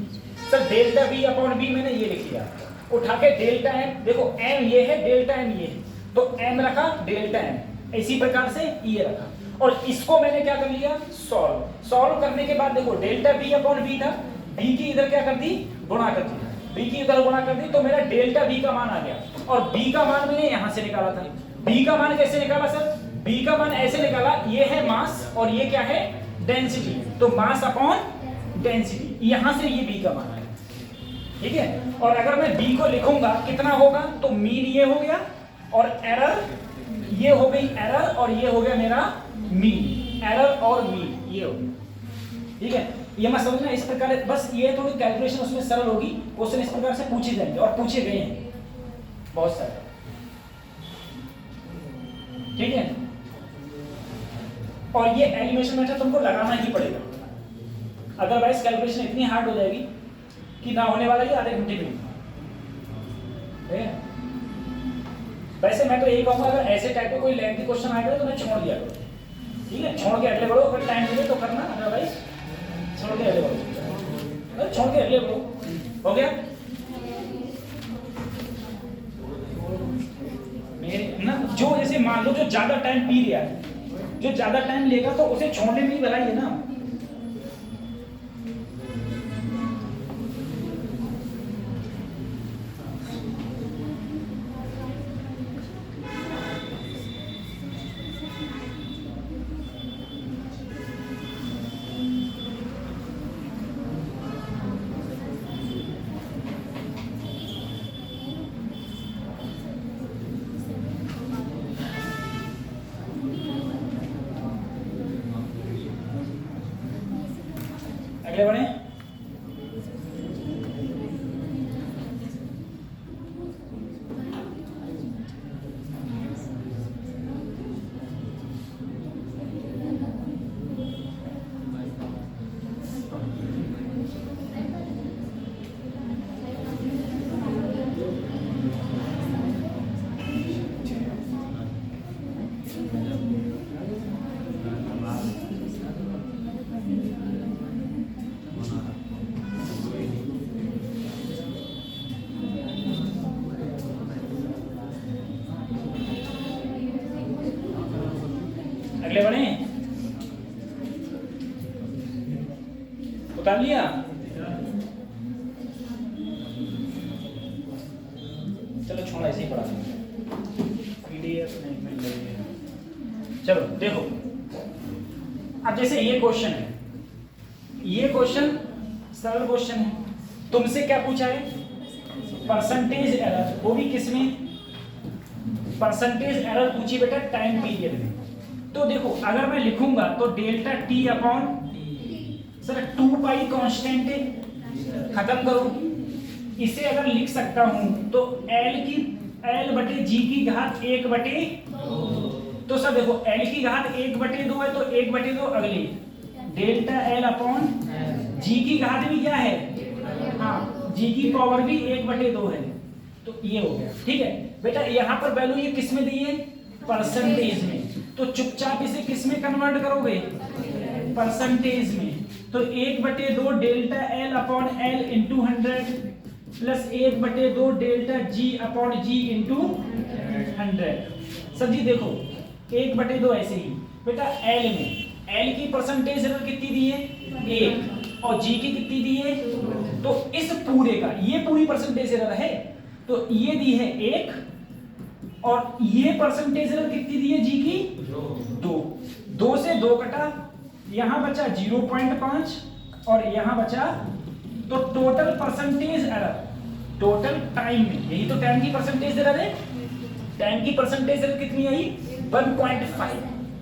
Sir delta B upon B मैंने ये लिख दिया, उठा के डेल्टा एम, देखो एम ये है, डेल्टा एम ये है, तो एम रखा, डेल्टा एम इसी प्रकार से ये रखा, और इसको मैंने क्या कर लिया? सॉल्व करने के बाद देखो डेल्टा बी अपॉन बी था, बी की इधर क्या कर दी? गुणा कर दी, बी की इधर गुणा कर दी, तो मेरा डेल्टा बी का मान आ गया। और बी का मान मैंने यहां से निकाला था। बी का मान कैसे निकाला सर? बी का मान ऐसे निकाला, ये है मास और ये क्या है? डेंसिटी, तो मास अपॉन डेंसिटी, यहां से ये बी का मान आया, ठीक है। और अगर मैं बी को लिखूंगा कितना होगा? तो मीन ये हो गया, और एरर ये हो गई एरर, और ये हो गया मेरा मीन, एरर और मीन ये हो गया, ठीक है। ये मत समझना इस प्रकार, बस ये थोड़ी कैलकुलेशन उसमें सरल होगी, क्वेश्चन इस प्रकार से पूछे जाएंगे और पूछे गए हैं बहुत सारे, ठीक है। और ये एलिमिनेशन मेथड तुमको लगाना ही पड़ेगा, अदरवाइज कैलकुलेशन इतनी हार्ड हो जाएगी कि ना होने वाला ही आधे घंटे में। वैसे मैं तो यही कहूंगा, अगर ऐसे टाइप का कोई लेंथी क्वेश्चन आएगा तो मैं छोड़ दिया करो, ठीक है। छोड़ के अगले बढ़ो, अगर टाइम मिले तो करना, अदरवाइज छोड़ के अगले बढ़ो, छोड़ के अगले बढ़ो, हो गया। मेरे ना जो जैसे मान लो जो ज्यादा टाइम पी लिया है, जो ज्यादा टाइम लेगा तो उसे छोड़ने में ही भलाई है ना। अगले बढ़े। अगले बढ़े। उतार लिया। चलो छोड़ा, ऐसे ही पढ़ा PDF नहीं मिल रही है। चलो देखो, अब जैसे ये क्वेश्चन है, ये क्वेश्चन सरल क्वेश्चन है। तुमसे क्या पूछा है? परसेंटेज एरर, वो भी किसमें? परसेंटेज एरर पूछी बेटा टाइम पीरियड में। तो देखो अगर मैं लिखूंगा तो डेल्टा टी अपॉन सर 2 पाई कांस्टेंट है, खत्म करो। इसे अगर लिख सकता हूं तो L बटे G की घात 1 बटे, तो सर देखो L की घात 1 बटे 2 है तो 1 बटे 2 अगली डेल्टा L अपॉन G की घात भी क्या है? हाँ, G की पावर भी 1 बटे 2 है। तो ये हो गया, ठीक है बेटा। यहाँ पर वैल्यू ये किस में दी है? परसेंटेज में। तो चुपचाप इसे किस में कन्वर्ट करोगे? परसेंटेज में। तो 1 बटे 2 delta L upon L into 100 plus 1 बटे 2 delta G upon G into 100। Sir ji देखो 1 बटे 2 ऐसे ही बेटा L में, L की परसेंटेज एरर कितनी दी है? 1 और G की कितनी दी है? तो इस पूरे का, ये पूरी परसेंटेज एरर है तो ये दी है 1 और ये परसेंटेज एरर कितनी दी है G की? 2 से 2 कटा, यहां बचा 0.5 और यहां बचा, तो total percentage error total time में, यही तो टाइम की परसेंटेज एरर है। टाइम की परसेंटेज एरर कितनी आई? 1.5।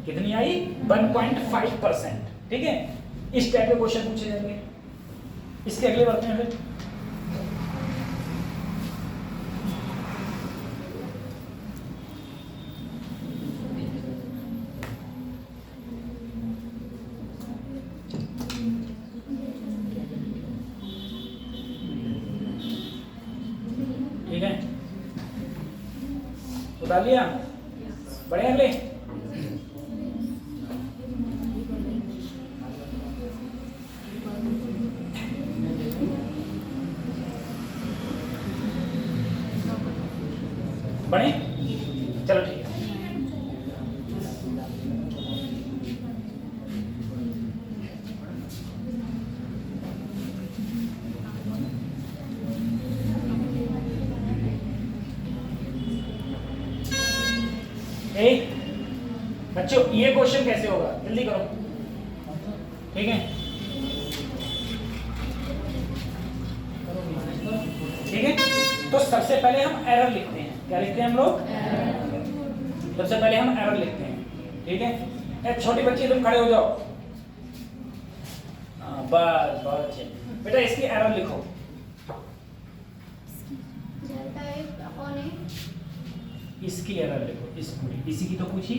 कितनी आई? 1.5%। ठीक है, इस टाइप के क्वेश्चन पूछे जाएंगे। इसके अगले बढ़ते हैं फिर। ठीक है, उतार लिया। बढ़े अगले। बढ़े, चलो ठीक है। बच्चों ये क्वेश्चन कैसे होगा, जल्दी करो। ठीक है, ठीक है। तो सबसे पहले हम एरर लिखते हैं। क्या लिखते हैं हम लोग? सबसे पहले हम एरर लिखते हैं। ठीक है, छोटी बच्ची तुम खड़े हो जाओ। बस बहुत अच्छे बेटा, इसकी एरर लिखो। इसकी एरर लिखो, इस पूरी, इसी की तो पूछी।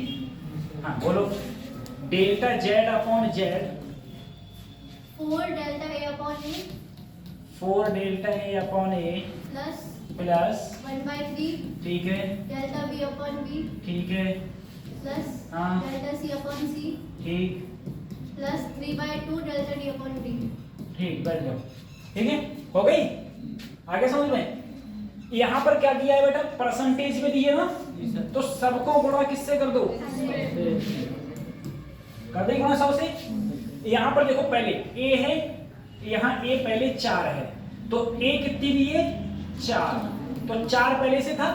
हाँ बोलो, delta Z upon Z 4 delta A upon A 4 delta A upon A plus 1/3 ठीक है, डेल्टा बी अपॉन बी ठीक है, प्लस हाँ डेल्टा सी अपॉन सी ठीक, plus 3/2 delta D upon D. ठीक, बैठ जाओ। ठीक है, हो गई? आगे समझ में? यहाँ पर क्या दिया है बेटा? परसेंटेज में दिए ना, तो सबको गुणा किससे कर दो? कर दे गुणा 100 से। यहाँ पर देखो पहले ए है, यहाँ ए पहले 4 है, तो ए कितनी दी है? 4, तो 4 पहले से था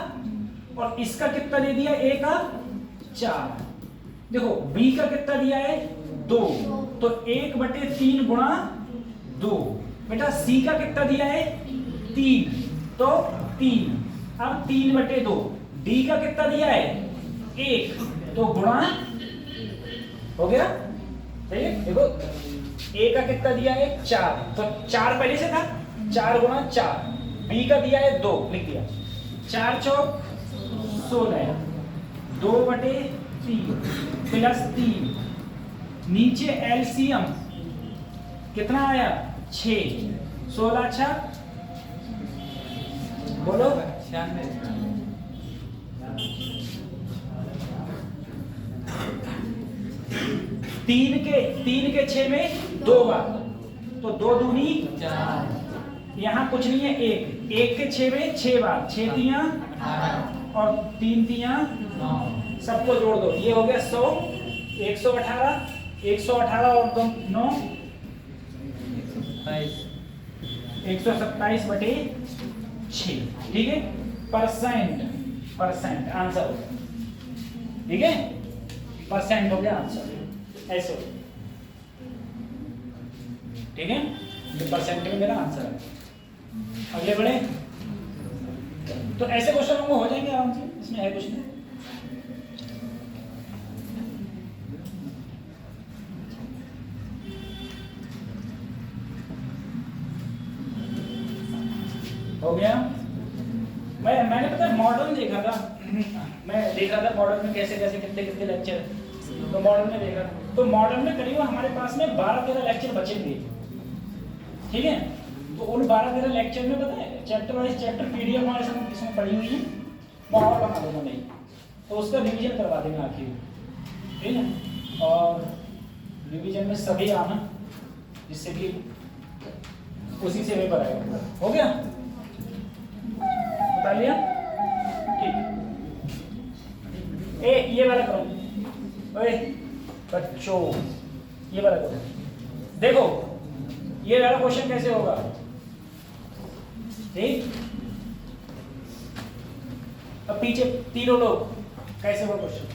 और इसका कितना दे दिया? ए का 4। देखो बी का कितना दिया है? 2, तो 1/3 गुणा 2। बेटा सी का कितना दिया है? 3, तो 3। अब 3/2। डी का कितना दिया है? 1, तो गुणा हो गया। सही है, देखो ए का कितना दिया है 4, तो 4 पहले से था, 4 गुणा 4। बी का दिया है 2, लिख दिया। 4 चौक 16, 2/3 प्लस 3, नीचे एलसीएम कितना आया 6, 16 अच्छा बोलो 3 के 6 में 2 बार, तो 2 दूनी 4, यहाँ कुछ नहीं है 1 के 6 में 6 बार, 6 तियां और 3 तियां 9, सबको जोड़ दो, ये हो गया 100, 118, 118 और 2 9, 127/6, ठीक है। परसेंट आंसर, ठीक है, परसेंट हो गया आंसर, ऐसे हो, ठीक है, तो परसेंट में मेरा आंसर है। अगले बढ़े, तो ऐसे क्वेश्चन हमको हो जाएंगे आराम से, इसमें है कुछ नहीं। हो गया। मैंने पता है मॉडर्न देखा था, मैं देखा था मॉडर्न में कैसे कैसे कितने कितने लेक्चर, तो मॉडर्न में देखा, तो मॉडर्न में करीब हमारे पास में 12-13 लेक्चर बचेंगे, ठीक है। तो उन 12-13 लेक्चर में पता है चैप्टर वाइज चैप्टर पीडीएफ हमारे साथ इसमें पड़ी हुई है, और बना दूंगा नहीं, तो उसका रिवीजन करवा देंगे आखिर, ठीक है। और रिवीजन में सभी आना, जिससे कि उसी से पेपर आएगा। हो गया, बता लिया, ठीक। ये वाला करो, ओए बच्चों, ये वाला करो। देखो ये वाला क्वेश्चन कैसे होगा, ठीक। अब पीछे तीनों लोग कैसे होगा क्वेश्चन,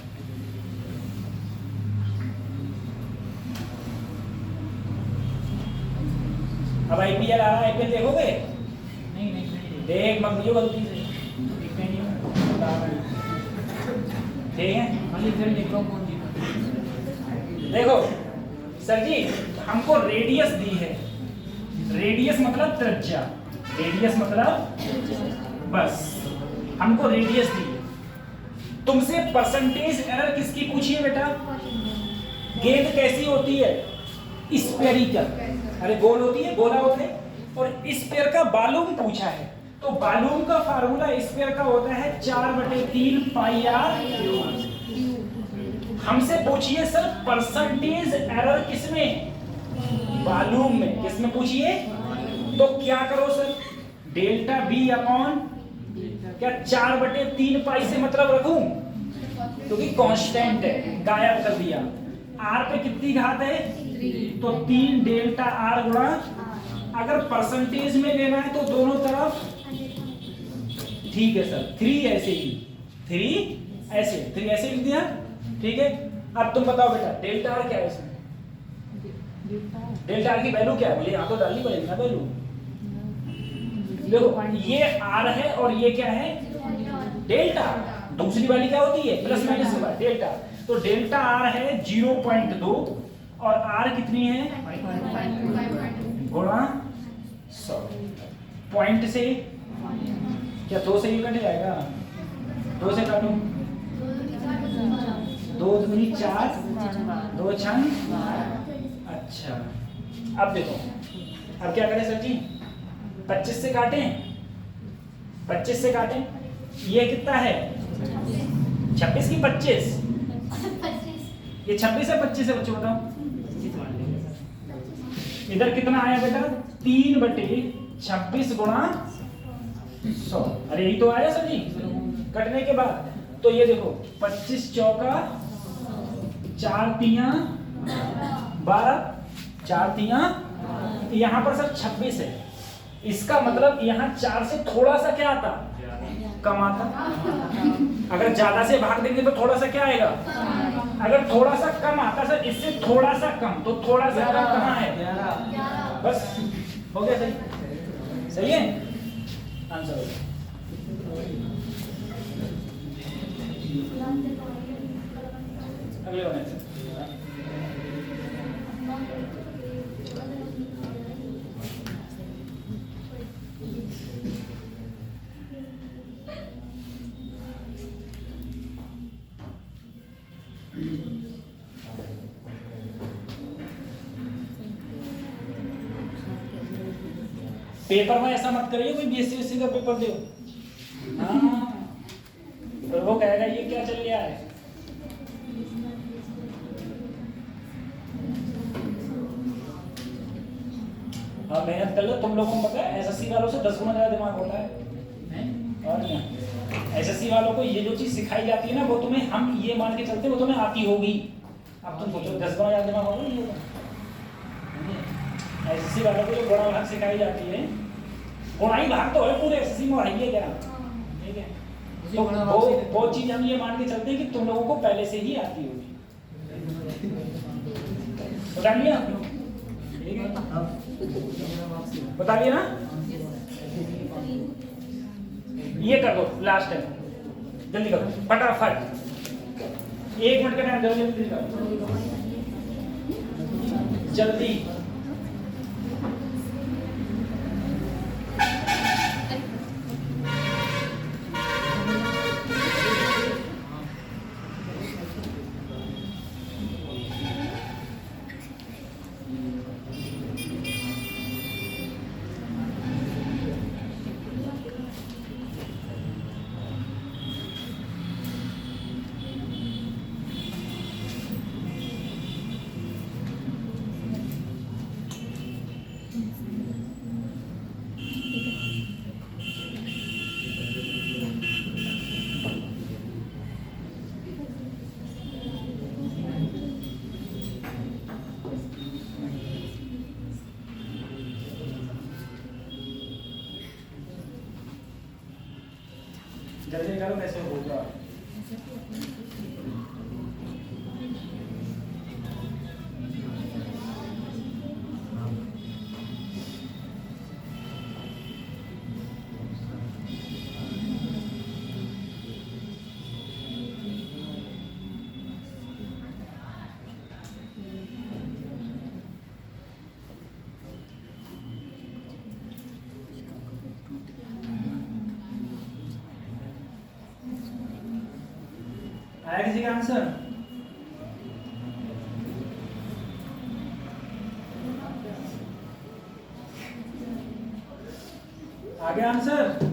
अब आईपीएल आ रहा है, आईपीएल देखोगे? नहीं देख मत दियो गलती से, ठीक है। देखो सर जी, हमको रेडियस दी है, रेडियस मतलब त्रिज्या, रेडियस मतलब बस हमको रेडियस दी है। तुमसे परसेंटेज एरर किसकी पूछी है बेटा? गेंद कैसी होती है? स्फेरिकल, अरे गोल होती है, गोला होता है, और स्फीयर का वॉल्यूम पूछा है, तो वॉल्यूम का फार्मूला स्फीयर का होता है 4/3 पाई r। हमसे पूछिए सर परसेंटेज एरर किसमें? वॉल्यूम में। किसमें पूछिए? तो क्या करो सर, डेल्टा बी अपॉन क्या 4/3 पाई से मतलब रखूं, क्योंकि कांस्टेंट है, गायब कर दिया। r पे कितनी घात है? तो 3 डेल्टा r गुणा, अगर परसेंटेज में लेना है तो दोनों तरफ, ठीक है सर, 3 ऐसे ही, 3 ऐसे लिख दिया, ठीक है। अब तुम बताओ बेटा डेल्टा r क्या है इसमें? डेल्टा r की वैल्यू क्या है? बोले यहाँ तो डालनी पड़ेगी ना वैल्यू। देखो ये r है और ये क्या है? डेल्टा। दूसरी वाली क्या होती है? प्लस माइनस के बाद डेल्टा। तो डेल्टा r है 0.2 और r कितनी है? गुणा 100। पॉइंट से क्या 2 से ही कट जाएगा? 2 से काटूं, 2 दूनी 4, 2 छंग, अच्छा। अब देखो, अब क्या करें सर जी? 25 से काटें, 25 से काटें, ये कितना है? 26 की 25? ये 26 है 25 है बच्चों बताओ? इधर कितना आया बेटा? 3/26 गुणा 100। अरे यही तो आया सर जी कटने के बाद। तो ये देखो 25 चौका 4 तियां 12, 4 तियां, यहाँ पर सर 26 है, इसका मतलब यहाँ 4 से थोड़ा सा क्या आता? कम आता। अगर ज्यादा से भाग देंगे तो थोड़ा सा क्या आएगा? अगर थोड़ा सा कम आता सर, इससे थोड़ा सा कम, तो थोड़ा सा कम कहाँ है? बस हो गया, सही सही है आंसर हो गया। अगले वाले पेपर में ऐसा मत करिए कोई बीएससी का पेपर दो। हाँ तो वो कहेगा ये क्या चल गया है। हाँ मेहनत कर लो, तुम लोगों को पता है एसएससी वालों से 10 गुना ज्यादा दिमाग होता है। और क्या एसएससी वालों को ये जो चीज सिखाई जाती है ना वो तुम्हें, हम ये मान के चलते वो तुम्हें आती होगी। अब तुम सोचो 10 गुना ज्यादा दिमाग होगा नहीं होगा। एसएससी वालों को जो गुणा भाग सिखाई जाती है, गुणाई भाग तो है पूरे एसएससी में आई है क्या, ठीक है। तो वो चीज हम ये मान के चलते हैं कि तुम लोगों को पहले से ही आती होगी। बता लिया ठीक है, बता लिया ना। ये कर दो लास्ट टाइम, जल्दी करो फटाफट, 1 मिनट का टाइम, जल्दी जल्दी। जल्दी करो कैसे होगा। आया किसी का आंसर? आ गया आंसर?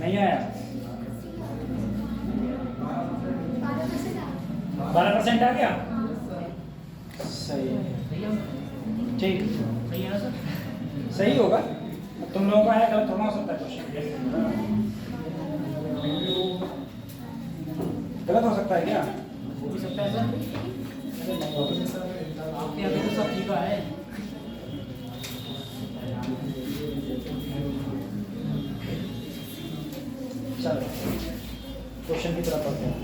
नहीं आया? 12% आ गया? सही ठीक, सही है ना सर? सही होगा। तुम लोगों का आया गलत थोड़ा हो सकता है क्वेश्चन, गलत हो सकता है क्या? हो भी सकता है सर, आपके आगे तो सब ठीक है। चलो क्वेश्चन की तरफ बढ़ते हैं।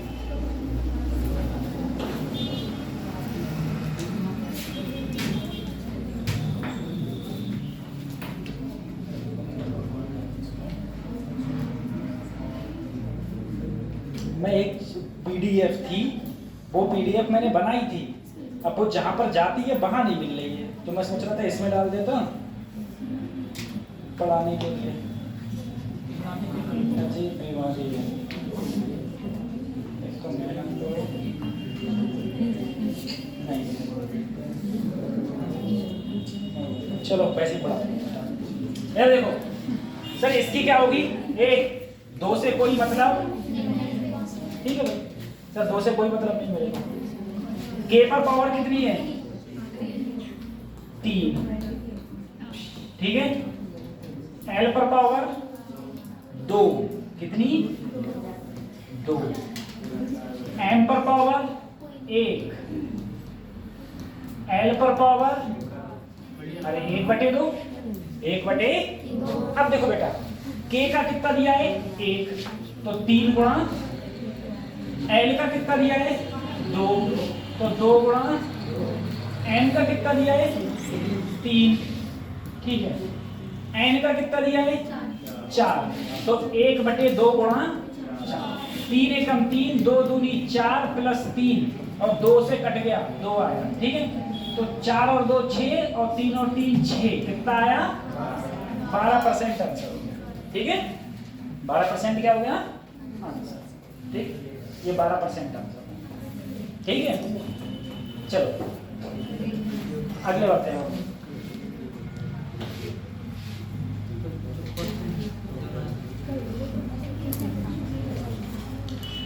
मैं एक पीडीएफ थी, वो पीडीएफ मैंने बनाई थी, अब वो जहां पर जाती है वहां नहीं मिल रही है, तो मैं सोच रहा था इसमें डाल देता पढ़ाने के लिए। जी बीमारी है, इसको मेहनत तो नहीं, चलो पैसे पढ़ा। ये देखो सर, इसकी क्या होगी? 2 से कोई मतलब, ठीक है भाई सर, 2 से कोई मतलब नहीं मिलेगा। के पर पावर कितनी है? 3, ठीक है। एल पर पावर 2, कितनी? 2। एम पर पावर 1, एल पर पावर, अरे 1/2, 1/2। अब देखो बेटा, के का कितना दिया है? 1, तो 3 गुणा, एल का कितना दिया है? 2, तो 2 गुणा, एन का कितना दिया है? 3, ठीक है। एन का कितना दिया है? 4, तो 1/2 गुणा 4। 3 एकम 3, 2 दूनी 4 प्लस 3 और 2 से कट गया 2 आया, ठीक है। तो 4 और 2 6 और 3 और 3 6, कितना आया 12% आंसर हो गया, ठीक है। 12% क्या हो गया आंसर, ठीक। ये 12% आंसर, ठीक है। चलो अगले बात है,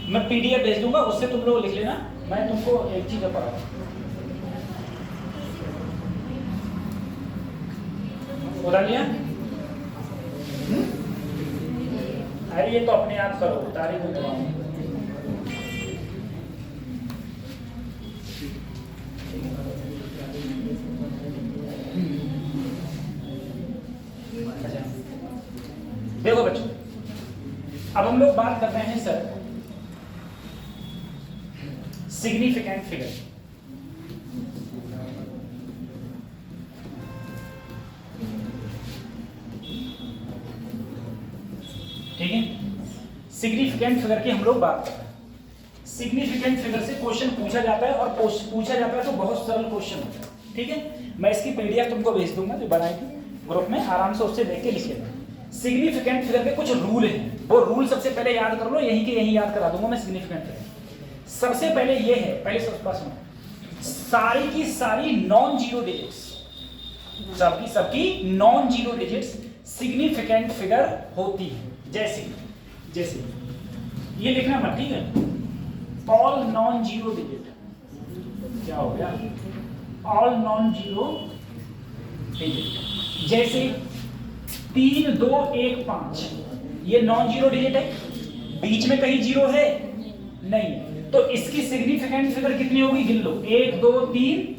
मैं पीडीएफ भेज दूंगा, उससे तुम लोग लिख लेना। मैं तुमको एक चीज पढ़ा, उतार लिया? अरे ये तो अपने आप करो, उतारे को दबाओ। देखो बच्चों, अब हम लोग बात कर रहे हैं सर सिग्निफिकेंट फिगर। ठीक है, सिग्निफिकेंट फिगर की हम लोग बात कर रहे हैं। सिग्निफिकेंट फिगर से क्वेश्चन पूछा जाता है, और पूछा जाता है तो बहुत सरल क्वेश्चन होता है, ठीक है। मैं इसकी पीडीएफ तुमको भेज दूंगा, जो बनाई थी ग्रुप में, आराम से उससे देख के लिख लेना। सिग्निफिकेंट फिगर के कुछ रूल हैं, वो रूल सबसे पहले याद कर लो, यहीं के यहीं याद करा दूंगा मैं। सिग्निफिकेंट फिगर सबसे पहले ये है, पहले सबसे पास में सारी की सारी नॉन जीरो डिजिट्स, सबकी non zero digits significant figure होती है। जैसे ये लिखना मत, ठीक है। ऑल नॉन जीरो डिजिट, क्या हो गया, ऑल नॉन जीरो डिजिट। जैसे 3 2 1 5, ये नॉन जीरो डिजिट है, बीच में कहीं जीरो है नहीं, तो इसकी सिग्निफिकेंट फिगर कितनी होगी, गिन लो। 1 2 3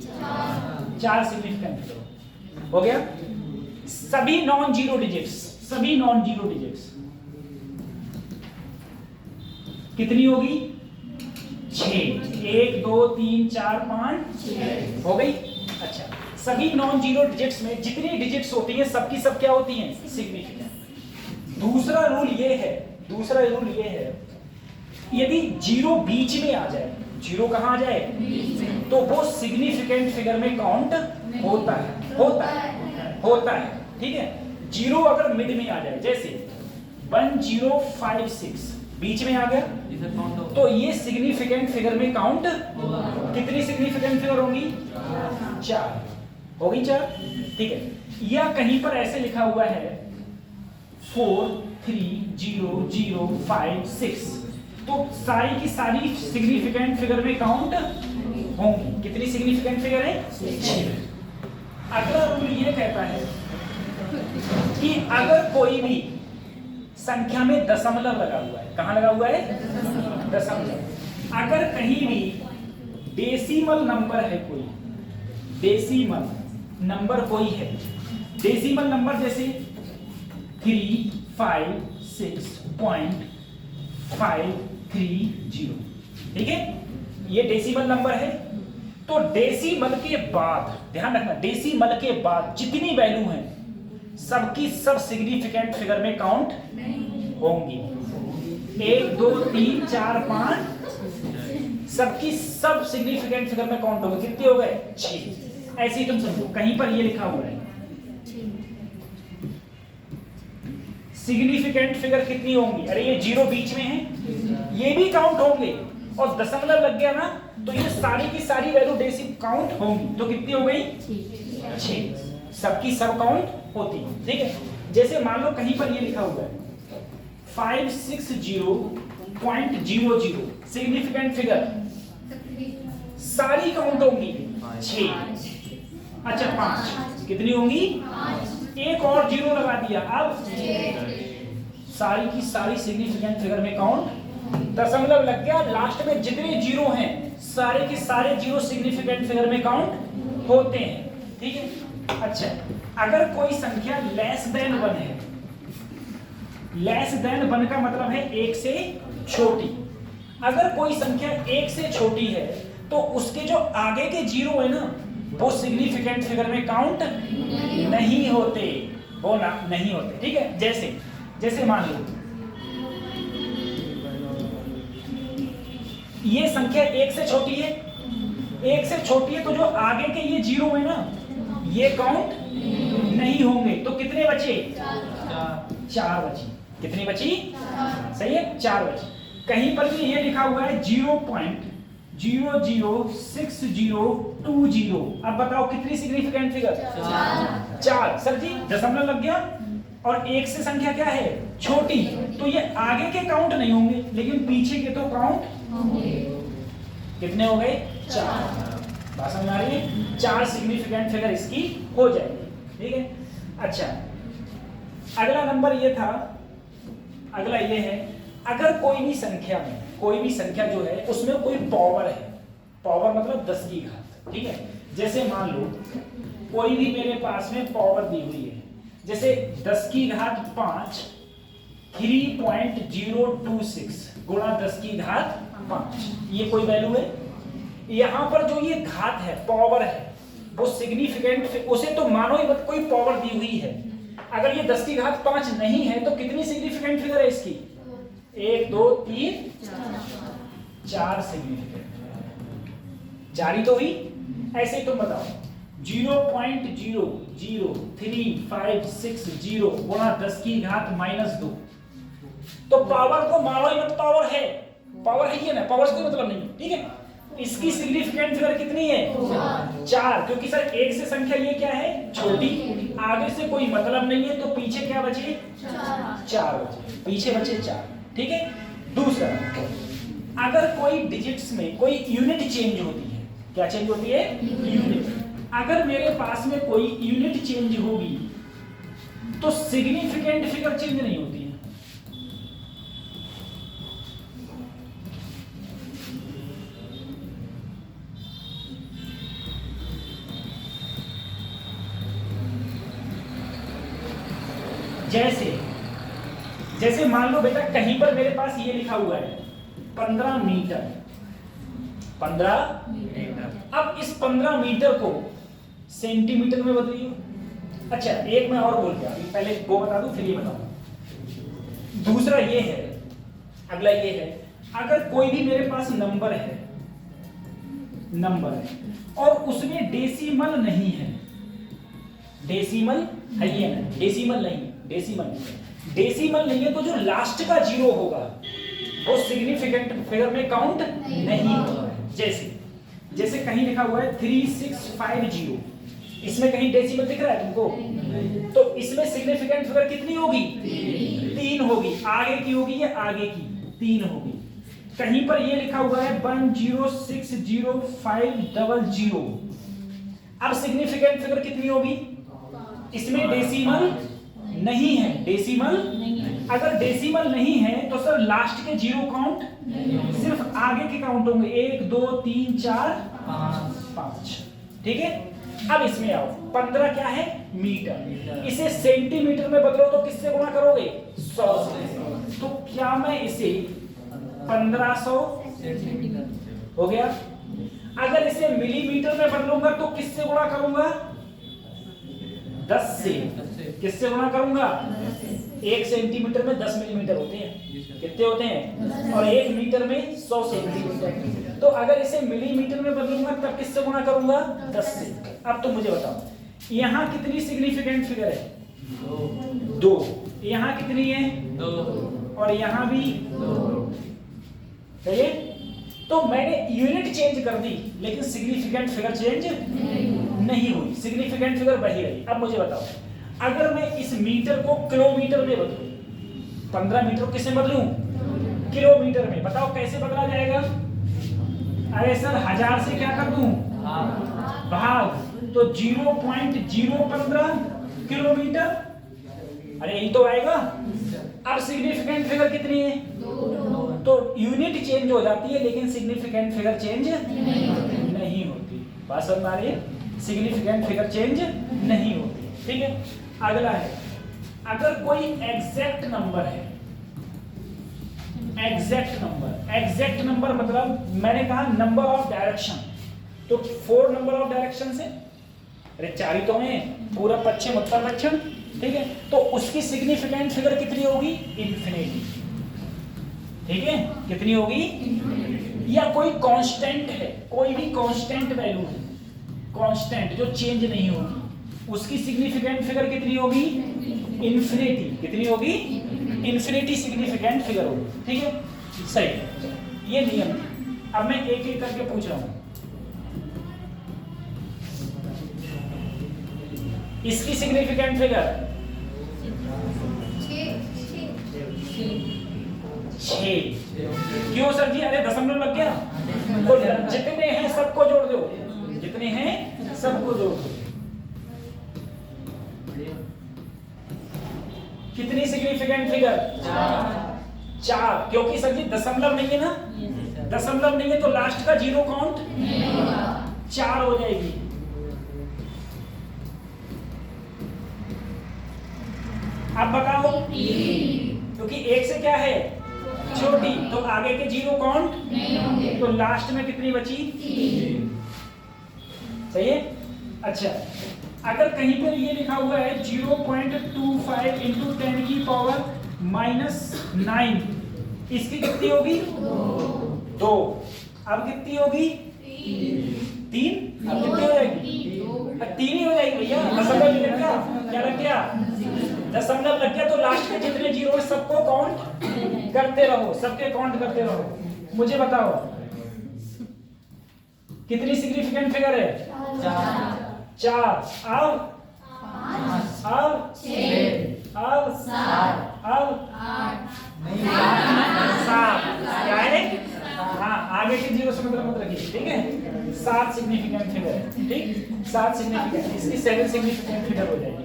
4 सिग्निफिकेंट फिगर हो गया। सभी नॉन जीरो डिजिट्स कितनी होगी, 6। 1 2 3 4 5 हो गई। अच्छा, सभी नॉन जीरो डिजिट्स में जितनी डिजिट्स होती हैं सबकी सब क्या होती हैं, सिग्निफिकेंट। दूसरा रूल ये है, यदि जीरो बीच में आ जाए, जीरो कहां आ जाए, तो वो सिग्निफिकेंट फिगर में काउंट होता है, ठीक है। जीरो अगर मिड में आ जाए, जैसे 1 0 5 6 बीच में आ गया, तो ये सिग्निफिकेंट फिगर में काउंट, कितनी सिग्निफिकेंट फिगर होंगी, 4 होगी, 4, ठीक है। या कहीं पर ऐसे लिखा हुआ है 4 3 0 0 5 6, तो सारी की सारी सिग्निफिकेंट फिगर में काउंट होंगी। कितनी सिग्निफिकेंट फिगर है, 6। अगला रूल ये कहता है कि अगर कोई भी संख्या में दशमलव लगा हुआ है, कहां लगा हुआ है, दशमलव, अगर कहीं भी डेसिमल नंबर है, कोई डेसिमल नंबर कोई है, डेसिमल नंबर जैसे 356.530, ठीक है, ये डेसिमल नंबर है। तो डेसिमल के बाद, ध्यान रखना, डेसिमल के बाद जितनी वैल्यू है सबकी सब सिग्निफिकेंट फिगर में काउंट होंगी। 1 2 3 4 5 सबकी सब सिग्निफिकेंट फिगर में काउंट होंगे। कितने हो गए, 6। ऐसे ही तुम समझो, कहीं पर ये लिखा हुआ है सिग्निफिकेंट फिगर कितनी होंगी, अरे ये जीरो बीच में है, ये भी काउंट होंगे, और दशमलव लग गया ना, तो ये सारी की सारी वैल्यू डेसिमल काउंट होंगी। तो कितनी हो गई, 6। सबकी सब काउंट होती है, ठीक है। जैसे मान लो कहीं पर ये लिखा हुआ है 560.00 सिग्निफिकेंट फिगर, सारी काउंट होंगी 6। अच्छा 5 कितनी होंगी, एक और जीरो लगा दिया, अब सारी की सारी सिग्निफिकेंट फिगर में काउंट, दशमलव लग गया, लास्ट में जितने जीरो हैं सारे के सारे जीरो सिग्निफिकेंट फिगर में काउंट होते हैं, ठीक है। अच्छा, अगर कोई संख्या लेस देन 1 है, लेस देन 1 का मतलब है 1 से छोटी। अगर कोई संख्या 1 से छोटी है तो उसके जो आगे के जीरो है ना, वो सिग्निफिकेंट फिगर में काउंट नहीं होते, वो ना नहीं होते, ठीक है। जैसे मान लो ये संख्या एक से छोटी है, एक से छोटी है, तो जो आगे के ये जीरो है ना, ये काउंट नहीं होंगे। तो कितने बचे? चार बची। कितनी बची? सही है, चार बची। कहीं पर भी ये लिखा हुआ है 0.006020। अब बताओ कितनी सिग्निफिकेंट फिगर? चार। सर जी दशमलव लग गया, और एक से संख्या क्या है? छोटी, तो ये आगे के काउंट नहीं होंगे, लेकिन पीछे के तो काउंट कितने हो गए? चार। बात समझ आ रही है? चार सिग्निफिकेंट फिगर इसकी हो जाएगी। ठीक है, अच्छा अगला नंबर ये था, अगला ये है, अगर कोई भी संख्या में, कोई भी संख्या जो है उसमें कोई पावर है, पावर मतलब 10 की घात, ठीक है। जैसे मान लो कोई भी मेरे पास में पावर दी हुई है, जैसे 10 की घात 5 3.026 गुणा 10 की घात 5, ये कोई वैल्यू है। यहाँ पर जो ये घात है, पावर है, वो सिग्निफिकेंट, उसे तो मानो ही मत, कोई पावर दी हुई है। अगर ये 10 की घात 5 नहीं है तो कितनी सिग्निफिकेंट फिगर है इसकी? 1 2 3 4 सिग्निफिकेंट, 4 ही तो हुई। ऐसे ही तुम बताओ 0.00356 गुणा 10 की घात -2, तो पावर को मानो ही मत, पावर है, पावर है ये ना, पावर से कोई मतलब नहीं है, ठीक है। इसकी सिग्निफिकेंट फिगर कितनी है? 4, क्योंकि सर एक से संख्या ये क्या है? छोटी, आगे से कोई मतलब नहीं है, तो पीछे क्या बचे? 4 बचे, पीछे बचे 4, ठीक है। दूसरा, अगर कोई डिजिट्स में कोई यूनिट चेंज होती है, क्या चेंज होती है? यूनिट। अगर मेरे पास में कोई यूनिट चेंज होगी तो सिग्निफिकेंट फिगर चेंज नहीं होती है। जैसे मान लो बेटा कहीं पर मेरे पास ये लिखा हुआ है 15 मीटर, 15 मीटर। अब इस 15 मीटर को सेंटीमीटर में बदलिए। अच्छा एक मैं और बोल गया, पहले वो बता दूं फिर ये बताऊं। दूसरा ये है, अगला ये है, अगर कोई भी मेरे पास नंबर है और उसमें डेसिमल नहीं है, डेसिमल है ये ना, डेसिमल नहीं है, तो जो लास्ट का जीरो होगा वो सिग्निफिकेंट फिगर में काउंट नहीं होगा। जैसे कहीं लिखा हुआ है 3650, इसमें कहीं डेसिमल दिख रहा है तुमको? तो इसमें सिग्निफिकेंट फिगर कितनी होगी? 3 होगी। आगे की होगी या आगे की? 3 होगी। कहीं पर ये लिखा हुआ है 1060500, अब सिग्निफिकेंट फिगर कितनी होगी? इसमें डेसिमल नहीं है, डेसिमल अगर डेसिमल नहीं है तो सर लास्ट के जीरो काउंट, सिर्फ आगे के काउंट होंगे, 1 2 3 4 5, ठीक है। अब इसमें आओ, 15 क्या है? मीटर, इसे सेंटीमीटर में बदलो तो किससे गुणा करोगे? 100 से। तो क्या मैं इसे 1500 हो गया। अगर इसे मिलीमीटर में बदलूंगा तो किससे गुणा करूंगा? 10 से। किससे गुणा करूंगा? 1 सेंटीमीटर में 10 मिलीमीटर होते हैं, कितने होते हैं? और 1 मीटर में 100 सेंटीमीटर। तो अगर इसे मिलीमीटर में बदलूंगा तब किससे गुणा करूंगा? 10 से। अब तुम मुझे बताओ यहाँ कितनी सिग्निफिकेंट फिगर है? 2। यहाँ कितनी है? 2। और यहाँ भी 2, सही है। तो मैंने यूनिट चेंज कर दी लेकिन सिग्निफिकेंट फिगर चेंज नहीं हुई, सिग्निफिकेंट फिगर वही रही। अब मुझे बताओ अगर मैं इस मीटर को किलोमीटर में बदलूं, 15 मीटर किससे बदलूं? किलोमीटर में। बताओ कैसे बदला जाएगा? अरे सर 1000 से क्या कर दूं? भाग, तो 0.015 किलोमीटर, अरे यही तो आएगा। अब सिग्निफिकेंट फिगर कितनी है? 2। तो यूनिट चेंज हो जाती है लेकिन सिग्निफिकेंट फिगर चेंज नहीं होती। बात समझ में आ रही है? सिग्निफिकेंट फिगर चेंज नहीं होती, ठीक है। अगला है, अगर कोई एग्जैक्ट नंबर है, एग्जैक्ट नंबर मतलब मैंने कहा नंबर ऑफ डायरेक्शन, तो 4 नंबर ऑफ डायरेक्शन से, अरे 4 ही तो हैं, पूरा पश्चिम उत्तर दक्षिण, ठीक है। तो उसकी सिग्निफिकेंट फिगर कितनी होगी? इन्फिनिटी, ठीक है। कितनी होगी? या कोई कांस्टेंट है, कोई भी कांस्टेंट वैल्यू है, कांस्टेंट जो चेंज नहीं होगी, उसकी सिग्निफिकेंट फिगर कितनी होगी? इन्फिनिटी। कितनी होगी? इन्फिनिटी सिग्निफिकेंट फिगर होगी। ठीक है, सही, ये नियम है। अब मैं एक एक करके पूछ रहा हूं। इसकी सिग्निफिकेंट फिगर 6। क्यों सर जी? अरे दशमलव लग गया। तो जितने हैं सबको जोड़ दो, जितने हैं सबको जोड़ दो। कितनी सिग्निफिकेंट फिगर? 4। क्योंकि सर जी दशमलव नहीं है ना, दशमलव नहीं है तो लास्ट का जीरो काउंट 4 हो जाएगी। अब बताओ, क्योंकि 1 से क्या है? छोटी, तो आगे के जीरो काउंट नहीं होंगे, तो लास्ट में कितनी बची? 3। सही है। अच्छा, अगर कहीं पर ये लिखा हुआ है 0.25 इंटू 10 की पावर -9, इसकी कितनी होगी? 2। अब कितनी होगी? 3। अब कितनी हो जाएगी? 3 ही हो जाएगी भैया। दशमलव लग गया, क्या लग गया? दशमलव लग गया, तो लास्ट के जितने जीरो है सबको काउंट करते रहो, सबके काउंट करते रहो। मुझे बताओ कितनी सिग्निफिकेंट फिगर है? 4। अब 7। क्या है? हाँ, आगे के जीरो से मतलब मत रखिए। ठीक है, 7 सिग्निफिकेंट फिगर है। ठीक, 7 सिग्निफिकेंट, इसकी 7 सिग्निफिकेंट फिगर हो जाएगी।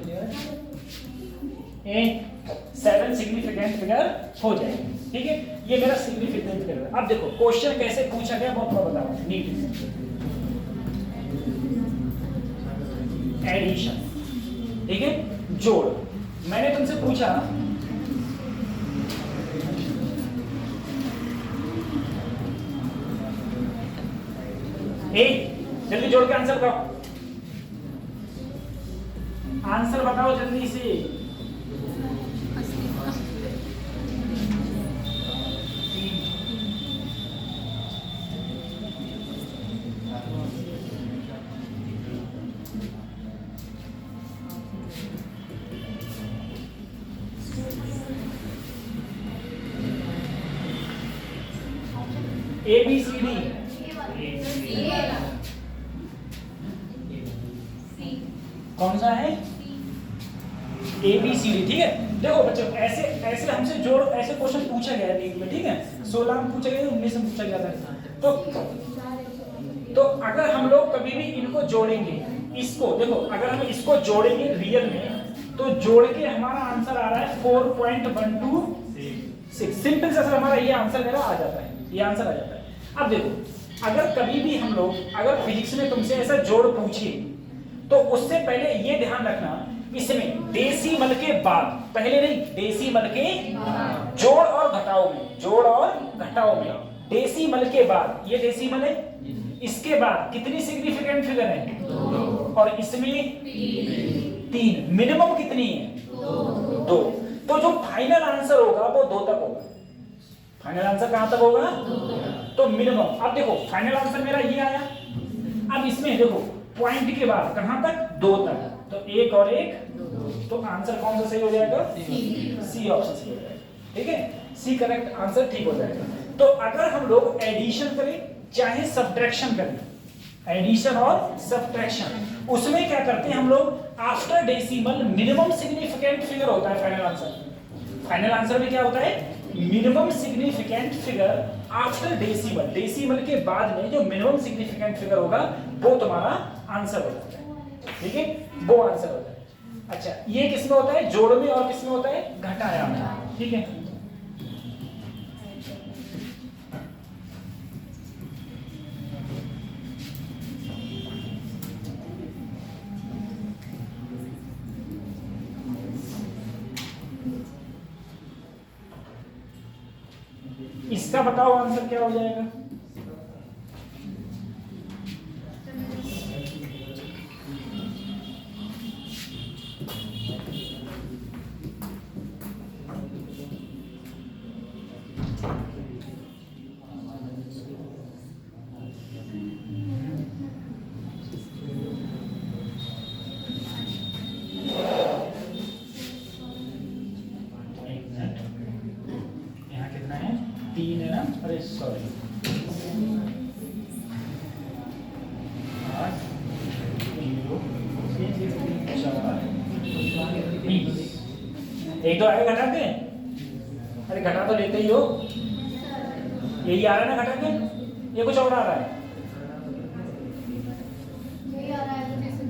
7 सिग्निफिकेंट फिगर हो जाएगी। ठीक है, ये मेरा सिग्निफिकेंट फिगर। अब देखो क्वेश्चन कैसे पूछा गया बहुत मैं बता रहा हूं। नीट एडिशन, ठीक है, जोड़। मैंने तुमसे पूछा जल्दी जोड़ के आंसर बताओ, आंसर बताओ जल्दी से। ए बी सी डी, कौन सा है? A B C D. ठीक है, देखो बच्चों, ऐसे ऐसे हमसे जोड़, ऐसे क्वेश्चन पूछा गया है नीट में। ठीक है, 16 में पूछा गया, 19 में पूछा गया था। तो अगर हम लोग कभी भी इनको जोड़ेंगे, इसको देखो, अगर हम इसको जोड़ेंगे रियल में, तो जोड़ के हमारा आंसर आ रहा है 4.126। सिंपल सा हमारा ये आंसर मेरा आ जाता है, ये आंसर आ जाता है। अब देखो, अगर कभी भी हम लोग, अगर फिजिक्स में तुमसे ऐसा जोड़ पूछे, तो उससे पहले ये ध्यान रखना, इसमें डेसिमल के बाद, पहले नहीं, डेसिमल के जोड़ और घटाओ में, जोड़ और घटाओ में, डेसिमल के बाद, ये डेसिमल है, इसके बाद कितनी सिग्निफिकेंट फिगर है? 2। और इसमें 3। मिनिमम कितनी है? 2। तो जो फाइनल आंसर होगा वो 2 तक होगा। फाइनल आंसर कहां तक होगा? 2। तो मिनिमम, अब देखो फाइनल आंसर मेरा ये आया। अब इसमें देखो पॉइंट के बाद कहां तक? 2 तक, तो 1 और 1 2। तो आंसर कौन सा सही हो जाएगा? सी ऑप्शन सही हो जाएगा। ठीक है, सी करेक्ट आंसर ठीक हो जाएगा। तो अगर हम लोग एडिशन करें चाहे सब्ट्रैक्शन करें, एडिशन और सब्ट्रैक्शन, उसमें क्या करते हैं हम लोग? After decimal minimum significant figure होता है फाइनल आंसर। फाइनल आंसर में क्या होता है? Minimum significant figure after decimal, decimal के बाद में जो मिनिमम सिग्निफिकेंट फिगर होगा वो तुम्हारा आंसर हो जाता है। ठीक है, वो आंसर होता है। अच्छा, ये किसमें होता है? जोड़ में, और किसमें होता है? घटाया में। ठीक है, इसका बताओ आंसर क्या हो जाएगा? 3 है ना, अरे सॉरी 8 0 4 20। एक तो आएगा घटा के, अरे घटा तो लेते ही हो, यही आ रहा है ना घटा के, ये कुछ और आ रहा है। यही आ रहा है तो जैसे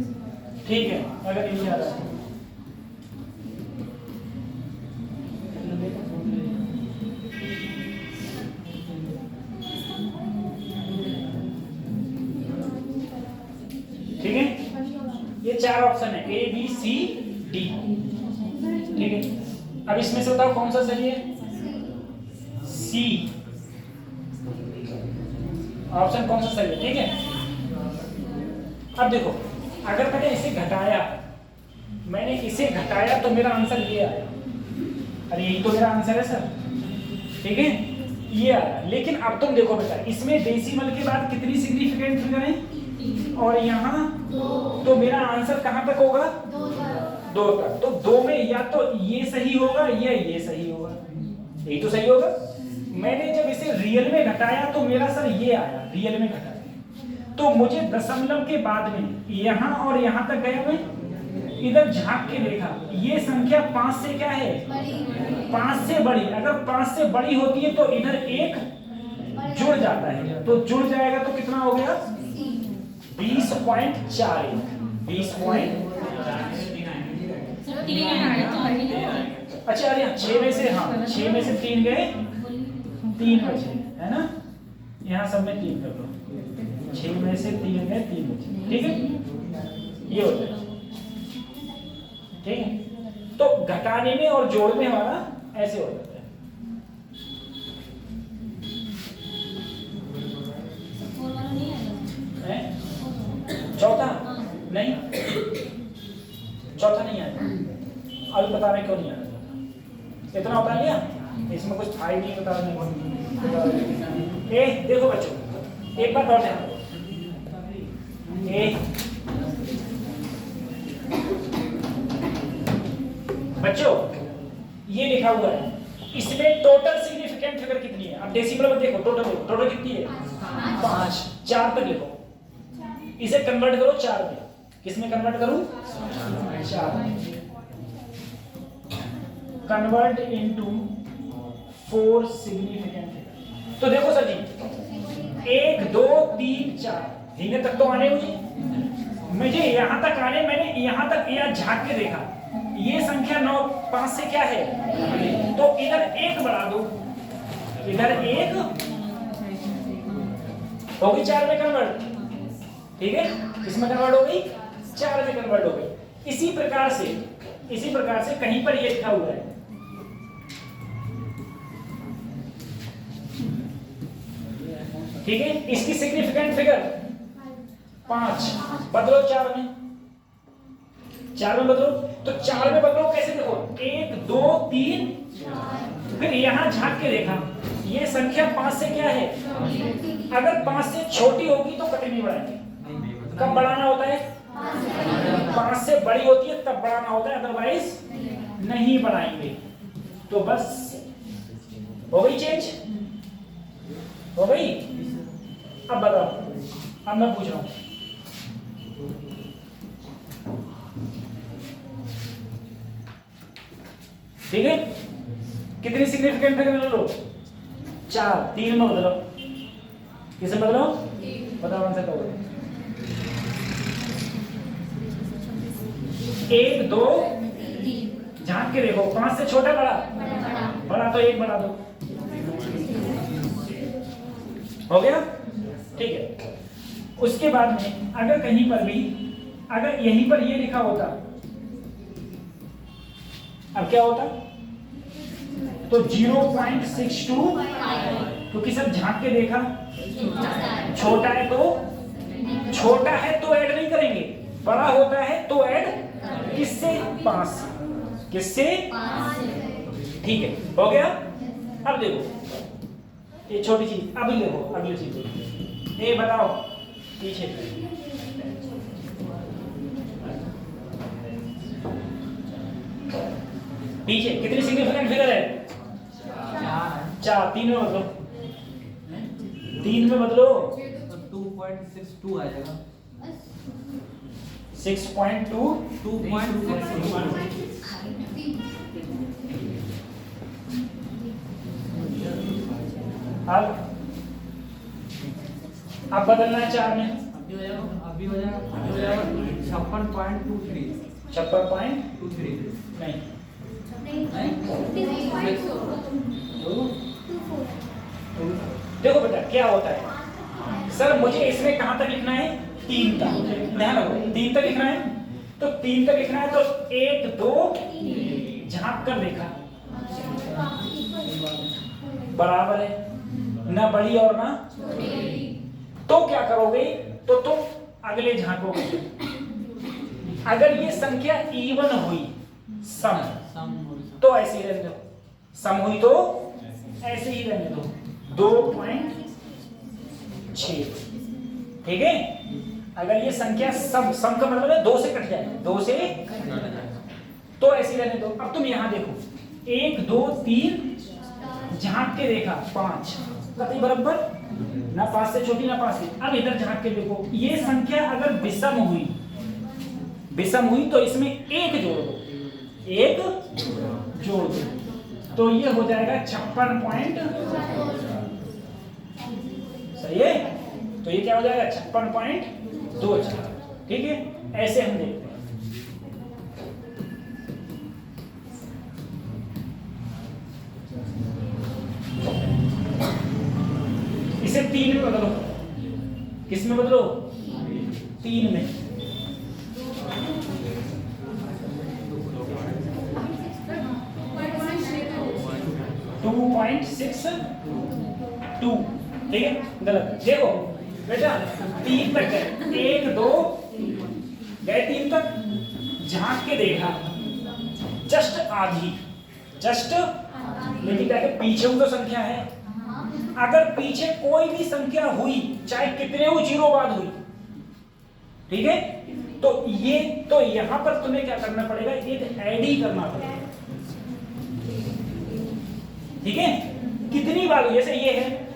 ठीक है, अगर यही आ रहा है ठीक है, ये 4 ऑप्शन है A B C D। ठीक है, अब इसमें से बताओ कौन सा सही है? C ऑप्शन कौन सा सही है? ठीक है, अब देखो अगर मैंने इसे घटाया, मैंने इसे घटाया तो मेरा आंसर ये आया, अरे यही तो मेरा आंसर है सर। ठीक है, ये आया। लेकिन अब तुम देखो बेटा, इसमें डेसिमल के बाद कितनी सिग्निफिकेंट फिगर है और यहाँ तो मेरा आंसर कहाँ तक होगा? 2 तक। तो 2 में या तो ये सही होगा या ये सही होगा, यही तो सही होगा। मैंने जब इसे रियल में घटाया तो मेरा सर ये आया, रियल में घटाया तो मुझे दशमलव के बाद में यहाँ और यहाँ तक गए हुए, इधर झांक के देखा, ये संख्या 5 से क्या है? 5 से बड़ी। अगर 5 से बड़ी होती है तो इधर एक जुड़ जाता है, तो जुड़ जाएगा तो कितना हो गया? 20.41। 20. अच्छा, अरे 6 में से, हाँ 6 में से 3 गए, 3 बचे है ना, यहाँ सब में 3 कर लो, 6 में से 3 गए, 3 बचे। ठीक है, ये होता है। ठीक है, तो घटाने में और जोड़ने हमारा ऐसे हो जाता है। चौथा नहीं, चौथा नहीं आया, अभी बता रहे क्यों नहीं आया। इतना बता लिया, इसमें कुछ था ही नहीं बताने। ए देखो बच्चों, एक बार और ध्यान दो। बच्चों ये लिखा हुआ है, इसमें टोटल सिग्निफिकेंट फिगर कितनी है? अब डेसिमल में देखो, टोटल कितनी है? 5। 4 तक लिखो, इसे कन्वर्ट करो 4 में। किसमें कन्वर्ट करूं? 4 में। Convert into 4 significant figure. तो देखो सर जी, 1 2 3 4 इन्हें तक तो आने मुझे, यहां तक आने, मैंने यहां तक यह झांक के देखा, ये संख्या 9 5 से क्या है? तो इधर 1 बढ़ा दो, इधर 1 होगी 4 में कन्वर्ट। ठीक है, किसमें कन्वर्ट हो गई? 4 में कन्वर्ट हो गई। इसी प्रकार से कहीं पर ये लिखा हुआ है, ठीक है, इसकी सिग्निफिकेंट फिगर 5, बदलो 4 में, 4 में बदलो। तो 4 में बदलो कैसे? देखो 1 2 3, फिर यहां झांक के देखा, ये संख्या 5 से क्या है? अगर 5 से छोटी होगी तो कभी नहीं बढ़ाएंगे। कब बढ़ाना होता है? 5 से बड़ी होती है तब बढ़ाना होता है, अदरवाइज नहीं बढ़ाएंगे। तो बस हो गई चेंज, हो गई। अब बताओ, अब मैं पूछ रहा हूं, ठीक है, कितनी सिग्निफिकेंट फिगर लो? 4। 3 में बदलो, किसे बदलो? बताओ आंसर क्या होगा? 1 2 झांक के देखो, 5 से छोटा बड़ा? बड़ा तो 1 बढ़ा दो, हो गया। ठीक है, उसके बाद में अगर कहीं पर भी, अगर यहीं पर ये लिखा होता, अब क्या होता? तो 0.62, क्योंकि सब झांक के देखा छोटा है, तो छोटा है तो ऐड नहीं करेंगे, बड़ा होता है तो ऐड किससे? 5। किससे? ठीक है, हो गया। अब देखो ये छोटी चीज, अब देखो अगली चीज, ये बताओ पीछे कितनी सिग्निफिकेंट फिगर है? 4 3 में बदलो, 3 में बदलो, तो 2.62 आ जाएगा। 6.2 अब बदलना है 4 में, अभी हो जाएगा 56.23 नहीं, देखो बेटा क्या होता है सर, मुझे इसमें कहां तक लिखना है, 3 तक, ध्यान रखो 3 तक लिखना है, तो 3 तक लिखना है, तो 1 2 झांक कर देखा बराबर है ना, बड़ी और ना, तो क्या करोगे, तो तुम अगले झांकोगे, अगर ये संख्या इवन हुई सम तो ऐसे ही रहने दो, सम हुई तो ऐसे ही रहने दो, 2.6, ठीक है। अगर ये संख्या सम का मतलब है 2 से कट जाए, 2 से तो ऐसे ही रहने दो। अब तुम यहां देखो 1 2 3 झांक के देखा 5 कतई बराबर ना, 5 से छोटी ना 5 से। अब इधर झांक के देखो, ये संख्या अगर विषम हुई तो इसमें 1 जोड़ दो, 1 जोड़ दो, तो ये हो जाएगा 56 पॉइंट, सही है, तो ये क्या हो जाएगा 56.24, ठीक है। ऐसे हम देखते हैं, इसे 3 में बदलो, किस में बदलो, 3 में, 2.62, ठीक है, गलत, देखो बेटा 3 तक गए, 1 2 गए 3 तक, झांक के देखा जस्ट आधी, लेकिन क्या पीछे तो संख्या है, अगर पीछे कोई भी संख्या हुई चाहे कितने वो जीरो बाद हुई, ठीक है, तो यहां पर तुम्हें क्या करना पड़ेगा, एक ऐड ही करना पड़ेगा, ठीक है। कितनी बार हुई, जैसे ये है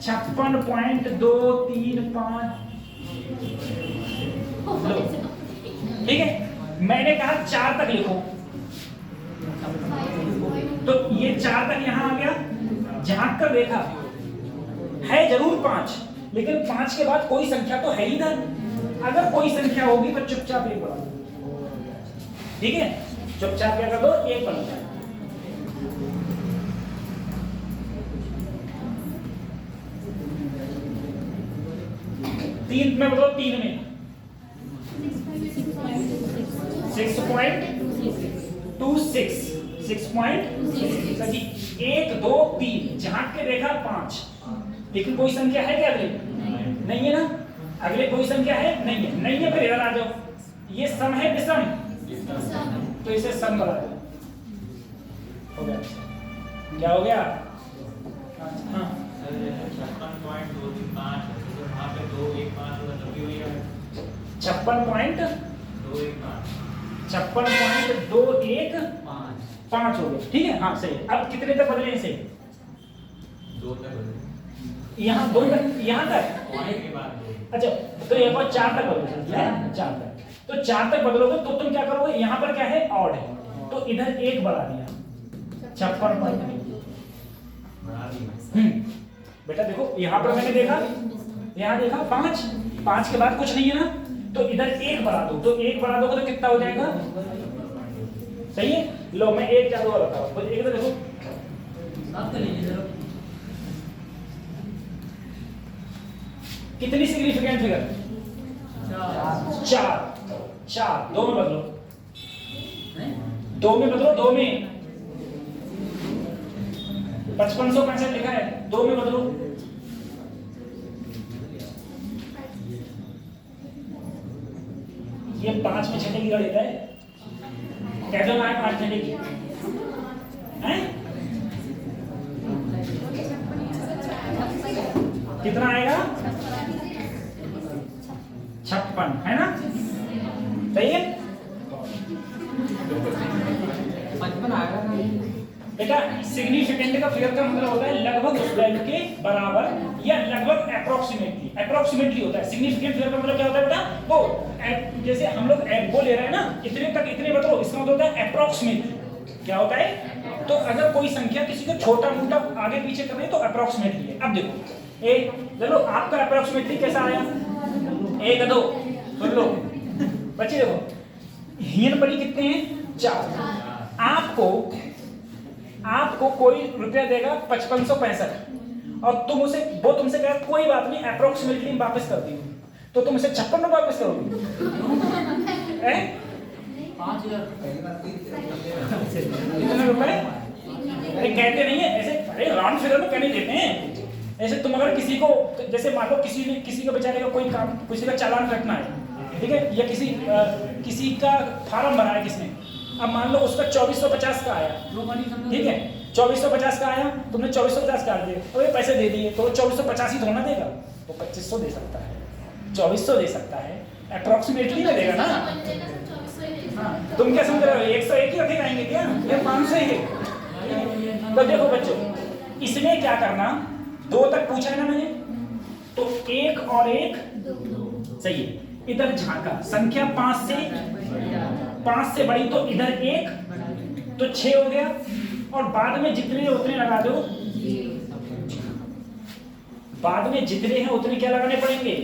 56.235, ठीक है, मैंने कहा 4 तक लिखो, तो ये 4 तक यहां आ गया, झांक कर देखा है जरूर 5, लेकिन 5 के बाद कोई संख्या तो है ही ना, अगर कोई संख्या होगी तो चुपचाप 1 बढ़ा दो, ठीक है, चुपचाप क्या कर दो, 1 बढ़ा दो। तीन में बोलो, 3 में 6.26, 1 2 3 झांक के देखा 5, लेकिन कोई संख्या है क्या अगले, नहीं है ना, अगले कोई संख्या है नहीं है, फिर इधर आ जाओ, ये सम है विषम, तो इसे सम बना दो, हो गया, क्या हो गया, हाँ 56.215 हो गया, ठीक है, हाँ सही है। अब कितने तक बदले इसे, 2 तक बदले, यहाँ 2 तक, यहाँ तक, अच्छा, तो यहाँ पर 4 तक बदलो, 4 तक, तो 4 तक बदलोगे तो तुम क्या करोगे, यहाँ पर क्या है, ऑड है, तो इधर 1 बढ़ा दिया, 56. बेटा देखो यहाँ पर मैंने देखा, यहाँ देखा 5 के बाद कुछ नहीं है ना, तो इधर 1 बढ़ा दो, तो 1 बढ़ा दोगे तो कितना हो जाएगा, सही है। लो मैं एक जादू और बताऊं, तो एक तो देखो कितनी सिग्निफिकेंट फिगर, 4, 2 में बदलो, 2 में बदलो, 2 में 5565 लिखा है, 2 में बदलो, ये 5 में छठे की गणित है, कैसे ना 5 छठे की हैं, कितना आएगा, 56 है ना, सही है, 55 आएगा बेटा सिग्निफिकेंट का फिगर का मतलब होता है लगभग उस वैल्यू के बराबर या लगभग अप्रोक्सीमेटली। अप्रोक्सीमेटली होता है सिग्निफिकेंट फिगर का मतलब क्या होता है बेटा? वो जैसे हम लोग वो ले रहे हैं ना, इतने तक इतने बताओ, इसका मतलब होता है अप्रोक्सीमेटली। क्या होता है? तो अगर कोई संख्या किसी को छोटा मोटा आगे पीछे करनी है तो अप्रोक्सीमेटली है। अब देखो एक चलो आपका अप्रोक्सीमेटली कैसा आया? 1 2 सुन लो बच्चे, देखो हियन पड़ी कितने हैं? 4। आपको कोई रुपया देगा 5565 और तुम उसे वो तुमसे कहे कोई बात नहीं अप्रोक्सीमेटली वापस कर दी, तो तुम उसे 56 में वापस करोगे? 5000 कितने रुपए? अरे कहते नहीं है ऐसे, अरे राउंड फिगर में कहने देते हैं ऐसे। तुम अगर किसी को जैसे मान लो किसी का बेचारे का कोई काम, किसी का चालान कटना है, ठीक है, या किसी का फार्म भरा है किसने, अब मान लो उसका 2450 का आया, ठीक है 2450 का आया, तुमने 2450 काट दिए, तो ये पैसे दे दिए, तो 2450 ही थोड़ा देगा, वो 2500 दे सकता है, 2400 दे सकता है, अप्रोक्सीमेटली में देगा ना। हाँ, तुम क्या समझ रहे हो 101 ही रखे जाएंगे क्या, या 500 ही? तो देखो बच्चों इसमें क्या करना, 2 तक पूछा है ना मैंने, तो 1 और 1 सही है, इधर झांका संख्या 5 से बड़ी तो इधर 1 तो 6 हो गया, और बाद में जितने उतने लगा दो, बाद में जितने हैं उतने क्या लगाने पड़ेंगे,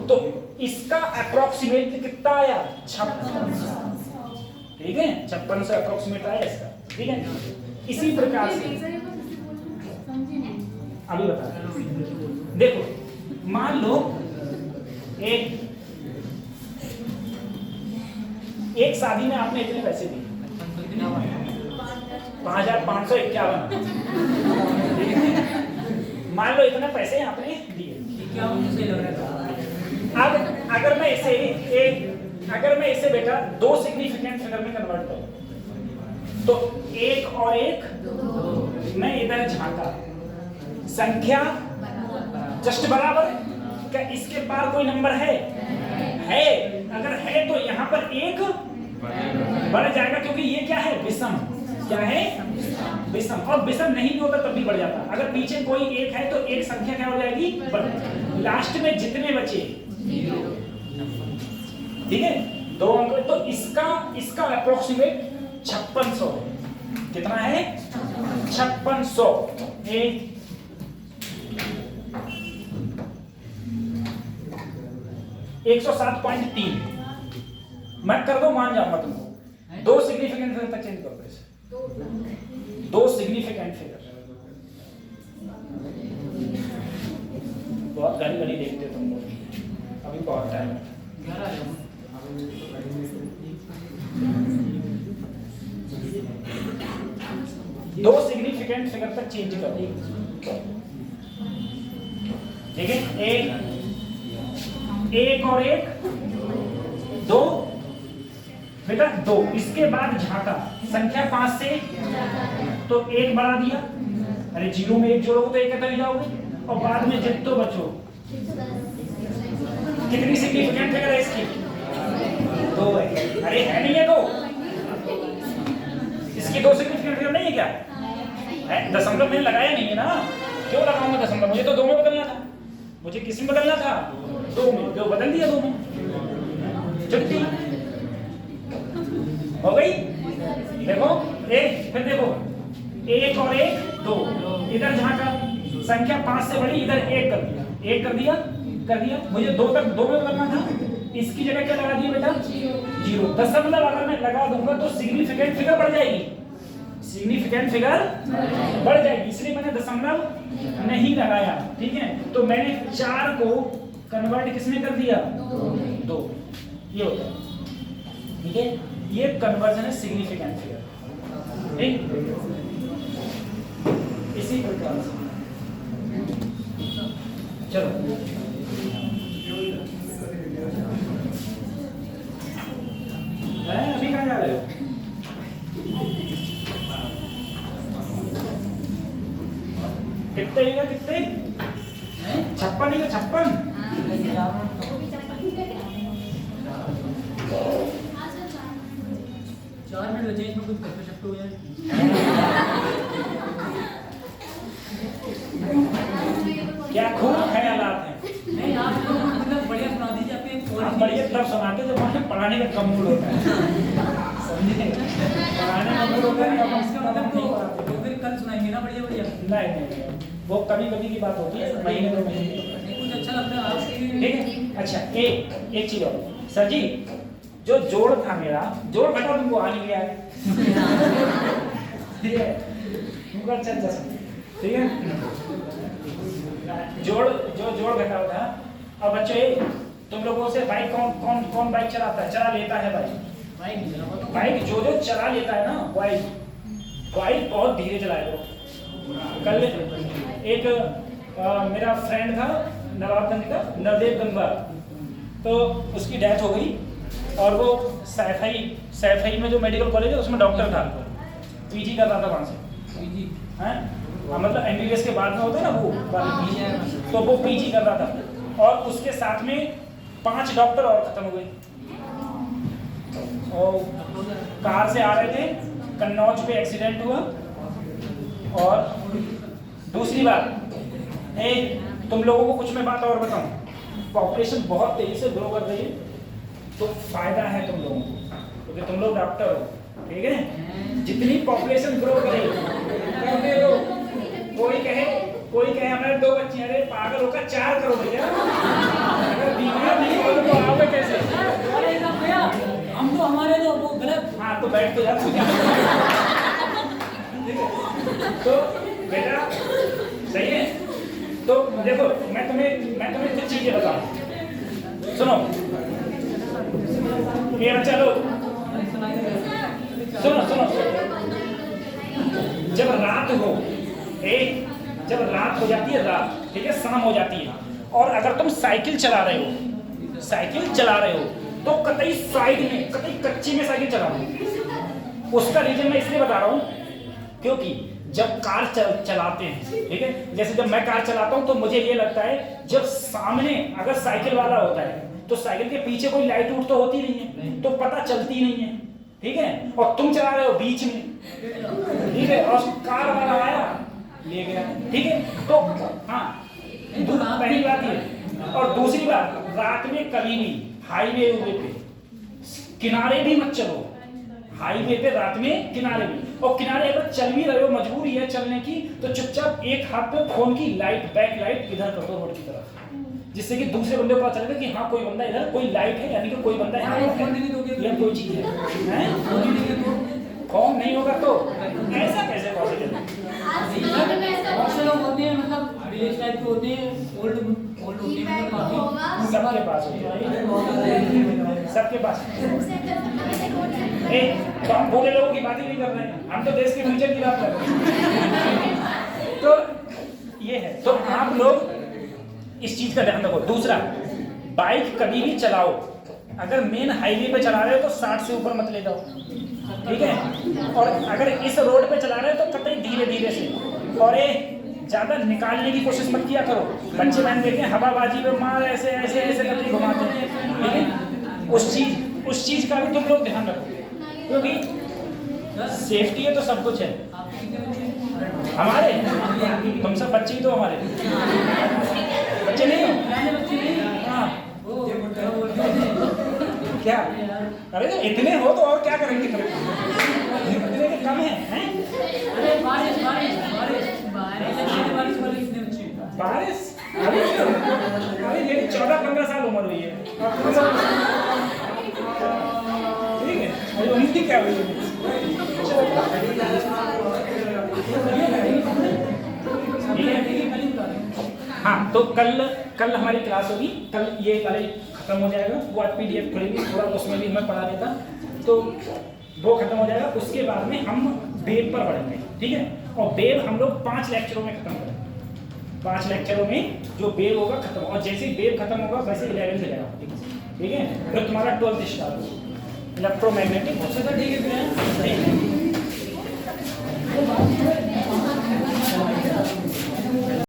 तो इसका अप्रोक्सीमेट कितना आया 56, ठीक है 5600 अप्रोक्सीमेट आया इसका, ठीक है। इसी प्रकार से अभी बता, देखो मान लो एक शादी में आपने इतने पैसे दिए 5551, मान लो इतने पैसे आपने दिए। क्या मुझे सही लग रहा था? अब अगर मैं इसे बेटा 2 सिग्निफिकेंट फिगर में कन्वर्ट करूं, तो 1 और 1 मैं इधर झांका, संख्या जस्ट बराबर, क्या इसके पार कोई नंबर है? अगर है तो यहाँ पर 1 बढ़ जाएगा, क्योंकि ये क्या है विषम, क्या है विषम, और विषम नहीं भी होता तब भी बढ़ जाता। अगर पीछे कोई 1 है तो एक संख्या क्या हो जाएगी, बढ़, लास्ट में जितने बचे, ठीक है 2 अंक, तो इसका अप्रोक्सीमेट 5600 है। कितना है 5600, 107.3 मैं कर दो, मान जाऊंगा तुमको। 2 सिग्निफिकेंट फिगर तक चेंज करो इसे, 2 सिग्निफिकेंट फिगर। बहुत गाड़ी गाड़ी देखते हो तुम लोग, अभी बहुत टाइम है। 2 सिग्निफिकेंट फिगर तक चेंज करो, ठीक है 1 और 1 2 बेटा 2, इसके बाद झांका संख्या 5 से तो 1 बढ़ा दिया, अरे 0 में 1 जोड़ोगे तो 1 कतई जाओगे, और बाद में जितो बचो, कितनी सिग्निफिकेंट फिगर है इसकी 2 है, अरे है नहीं है 2, इसकी 2 सिग्निफिकेंट फिगर नहीं है क्या है? दशमलव मैंने लगाया नहीं है ना, क्यों लगाऊंगा दशमलव, मुझे तो 2 में बदलना था, मुझे किस में बदलना था 2 में, 2 बदल दिया 2 में, छुट्टी हो गई। देखो फिर देखो 1 और 1 2, इधर झांका संख्या 5 से बड़ी, इधर 1 कर दिया, 1 कर दिया, मुझे 2 तक 2 में बदलना था, इसकी जगह क्या लगा दिया बेटा 0। दशमलव अगर मैं लगा दूंगा तो सिग्निफिकेंट फिगर बढ़ जाएगी, सिग्निफिकेंट फिगर बढ़ जाएगी, इसलिए मैंने दशमलव नहीं लगाया, ठीक है। तो मैंने 4 को कन्वर्ट किसमें कर दिया 2, ये होता है, ठीक है। ये कन्वर्जन है सिग्निफिकेंट फिगर, ठीक। इसी प्रकार से चलो अभी कहाँ जा रहे हो? कितने ही कितने 56 नहीं 56 4 मिनट बचे, इसमें कुछ गप्पे शप्पे हो जाए। या खूब ख्यालात हैं? नहीं आप लोग मतलब बढ़िया सुना दीजिए आपके आप बढ़िया तब सुनाते जब वहाँ पढ़ाने का कम मूड होता है, समझे? पढ़ाने का मूड होता है अब इसका मतलब तो फिर कल सुनाएंगे ना बढ़िया बढ़िया। नहीं, वो कभी कभी की बात होती है, महीने में महीने। नहीं कुछ अच्छा लगता है आपकी। ठीक है, अच्छा एक चीज और सर जी, जो जोड़ था मेरा, जोड़ घटाओ तुमको आ नहीं गया है, ठीक है, तुमको अच्छा ठीक है, जोड़ घटाओ था। और बच्चों तुम लोगों से बाइक कौन बाइक चलाता है, चला लेता है बाइक जो चला लेता है ना, बाइक बहुत धीरे चलाएगा। कल एक मेरा फ्रेंड था नवाबगंज का, नवदेव गंगा, तो उसकी डेथ हो गई और वो सैफई में जो मेडिकल कॉलेज है उसमें डॉक्टर था, पीजी कर रहा था वहाँ से, पीजी हैं मतलब एमबीबीएस के बाद में होता है ना वो पीजी, तो वो पीजी कर रहा था और उसके साथ में 5 डॉक्टर और खत्म हो गए। और कार से आ रहे थे, कन्नौज पे एक्सीडेंट हुआ। और दूसरी बात, तुम लोगों को कुछ मैं बात और बताऊं, पॉपुलेशन बहुत तेजी से ग्रो कर रही है, तो फायदा है तुम लोगों को, क्योंकि तुम लोग डॉक्टर हो, ठीक है। जितनी पॉपुलेशन ग्रो करे, कोई कहे हमारे 2 बच्चे, अरे पागल होकर 4 करो भैया, अगर बीमार नहीं हो तो आओगे कैसे? अरे भैया हम तो हमारे तो वो गलत। हाँ तो बैठ तो जा, तो बेटा सही है। तो देखो मैं तुम्हें कुछ चीजें बताऊं, सुनो ये बच्चा लोग, सुनो जब रात हो जाती है, ठीक है, शाम हो जाती है, और अगर तुम साइकिल चला रहे हो तो कतई साइड में, कतई कच्ची में साइकिल चलाओ। उसका रीजन मैं इसलिए बता रहा हूँ क्योंकि जब कार चलाते हैं, ठीक है, जैसे जब मैं कार चलाता हूँ तो मुझे ये लगता है जब सामने अगर साइकिल वाला होता है तो साइकिल के पीछे कोई लाइट उठ तो होती नहीं है, तो पता चलती नहीं है, ठीक है, और तुम चला रहे हो बीच में, ठीक है, और कार वाला आया ले गया, ठीक है। तो हाँ, पहली बात ये। और दूसरी बात, रात में कभी भी हाईवे पे किनारे भी मत चलो, हाईवे पे रात में किनारे भी, और किनारे अगर चल भी रहे हो, मजबूरी है चलने की, तो चुपचाप एक हाथ पे फोन की लाइट, बैक लाइट इधर कर दो रोड की तरफ, जिससे कि दूसरे बंदे को पता चलेगा कि हाँ कोई बंदा इधर, कोई लाइट है, यानी कि कोई बंदा यहाँ है, या कोई चीज है। फोन नहीं होगा तो ऐसा कैसे पॉसिबल? बहुत से लोग होते हैं मतलब विलेज टाइप के होते हैं, ओल्ड होते हैं, मतलब काफी सबके पास होता है, सबके पास। तो हम बूढ़े लोगों की बात ही नहीं कर रहे हैं, हम तो देश के फ्यूचर की बात कर रहे हैं। तो ये है, तो आप लोग इस चीज का ध्यान रखो। दूसरा, बाइक कभी भी चलाओ, अगर मेन हाईवे पे चला रहे हो तो 60 से ऊपर मत ले जाओ, ठीक है। और अगर इस रोड पे चला रहे हो तो कतई धीरे धीरे से, और ये ज्यादा निकालने की कोशिश मत किया करो। बच्चे मैंने देखे हवाबाजी में मार ऐसे ऐसे ऐसे करके घुमाते हैं, ठीक है। उस चीज का भी तुम लोग ध्यान रखो, क्योंकि सेफ्टी है तो सब कुछ है। हमारे तुम सब बच्चे ही तो, हमारे बच्चे नहीं हो? हाँ क्या? अरे तो इतने हो तो और क्या करेंगे, इतने तो कम है? अरे बारिश अरे मेरी 14-15 साल उम्र हुई है, ठीक है, और उनकी क्या हुई है? हाँ, तो कल हमारी क्लास होगी, कल ये वाले खत्म हो जाएगा, वो आज PDF खुलेगी, थोड़ा उसमें भी मैं पढ़ा देता, तो वो खत्म हो जाएगा। उसके बाद में हम वेब पर पढ़ेंगे, ठीक है। और वेब हम लोग 5 लेक्चरों में खत्म करेंगे, 5 लेक्चरों में जो वेब होगा खत्म, और जैसे ही वेब खत्म होगा वैसे 11th हो जाएगा, ठीक है। फिर तुम्हारा 12th स्टार्ट होगा, इलेक्ट्रोमैग्नेटिक। ठीक है।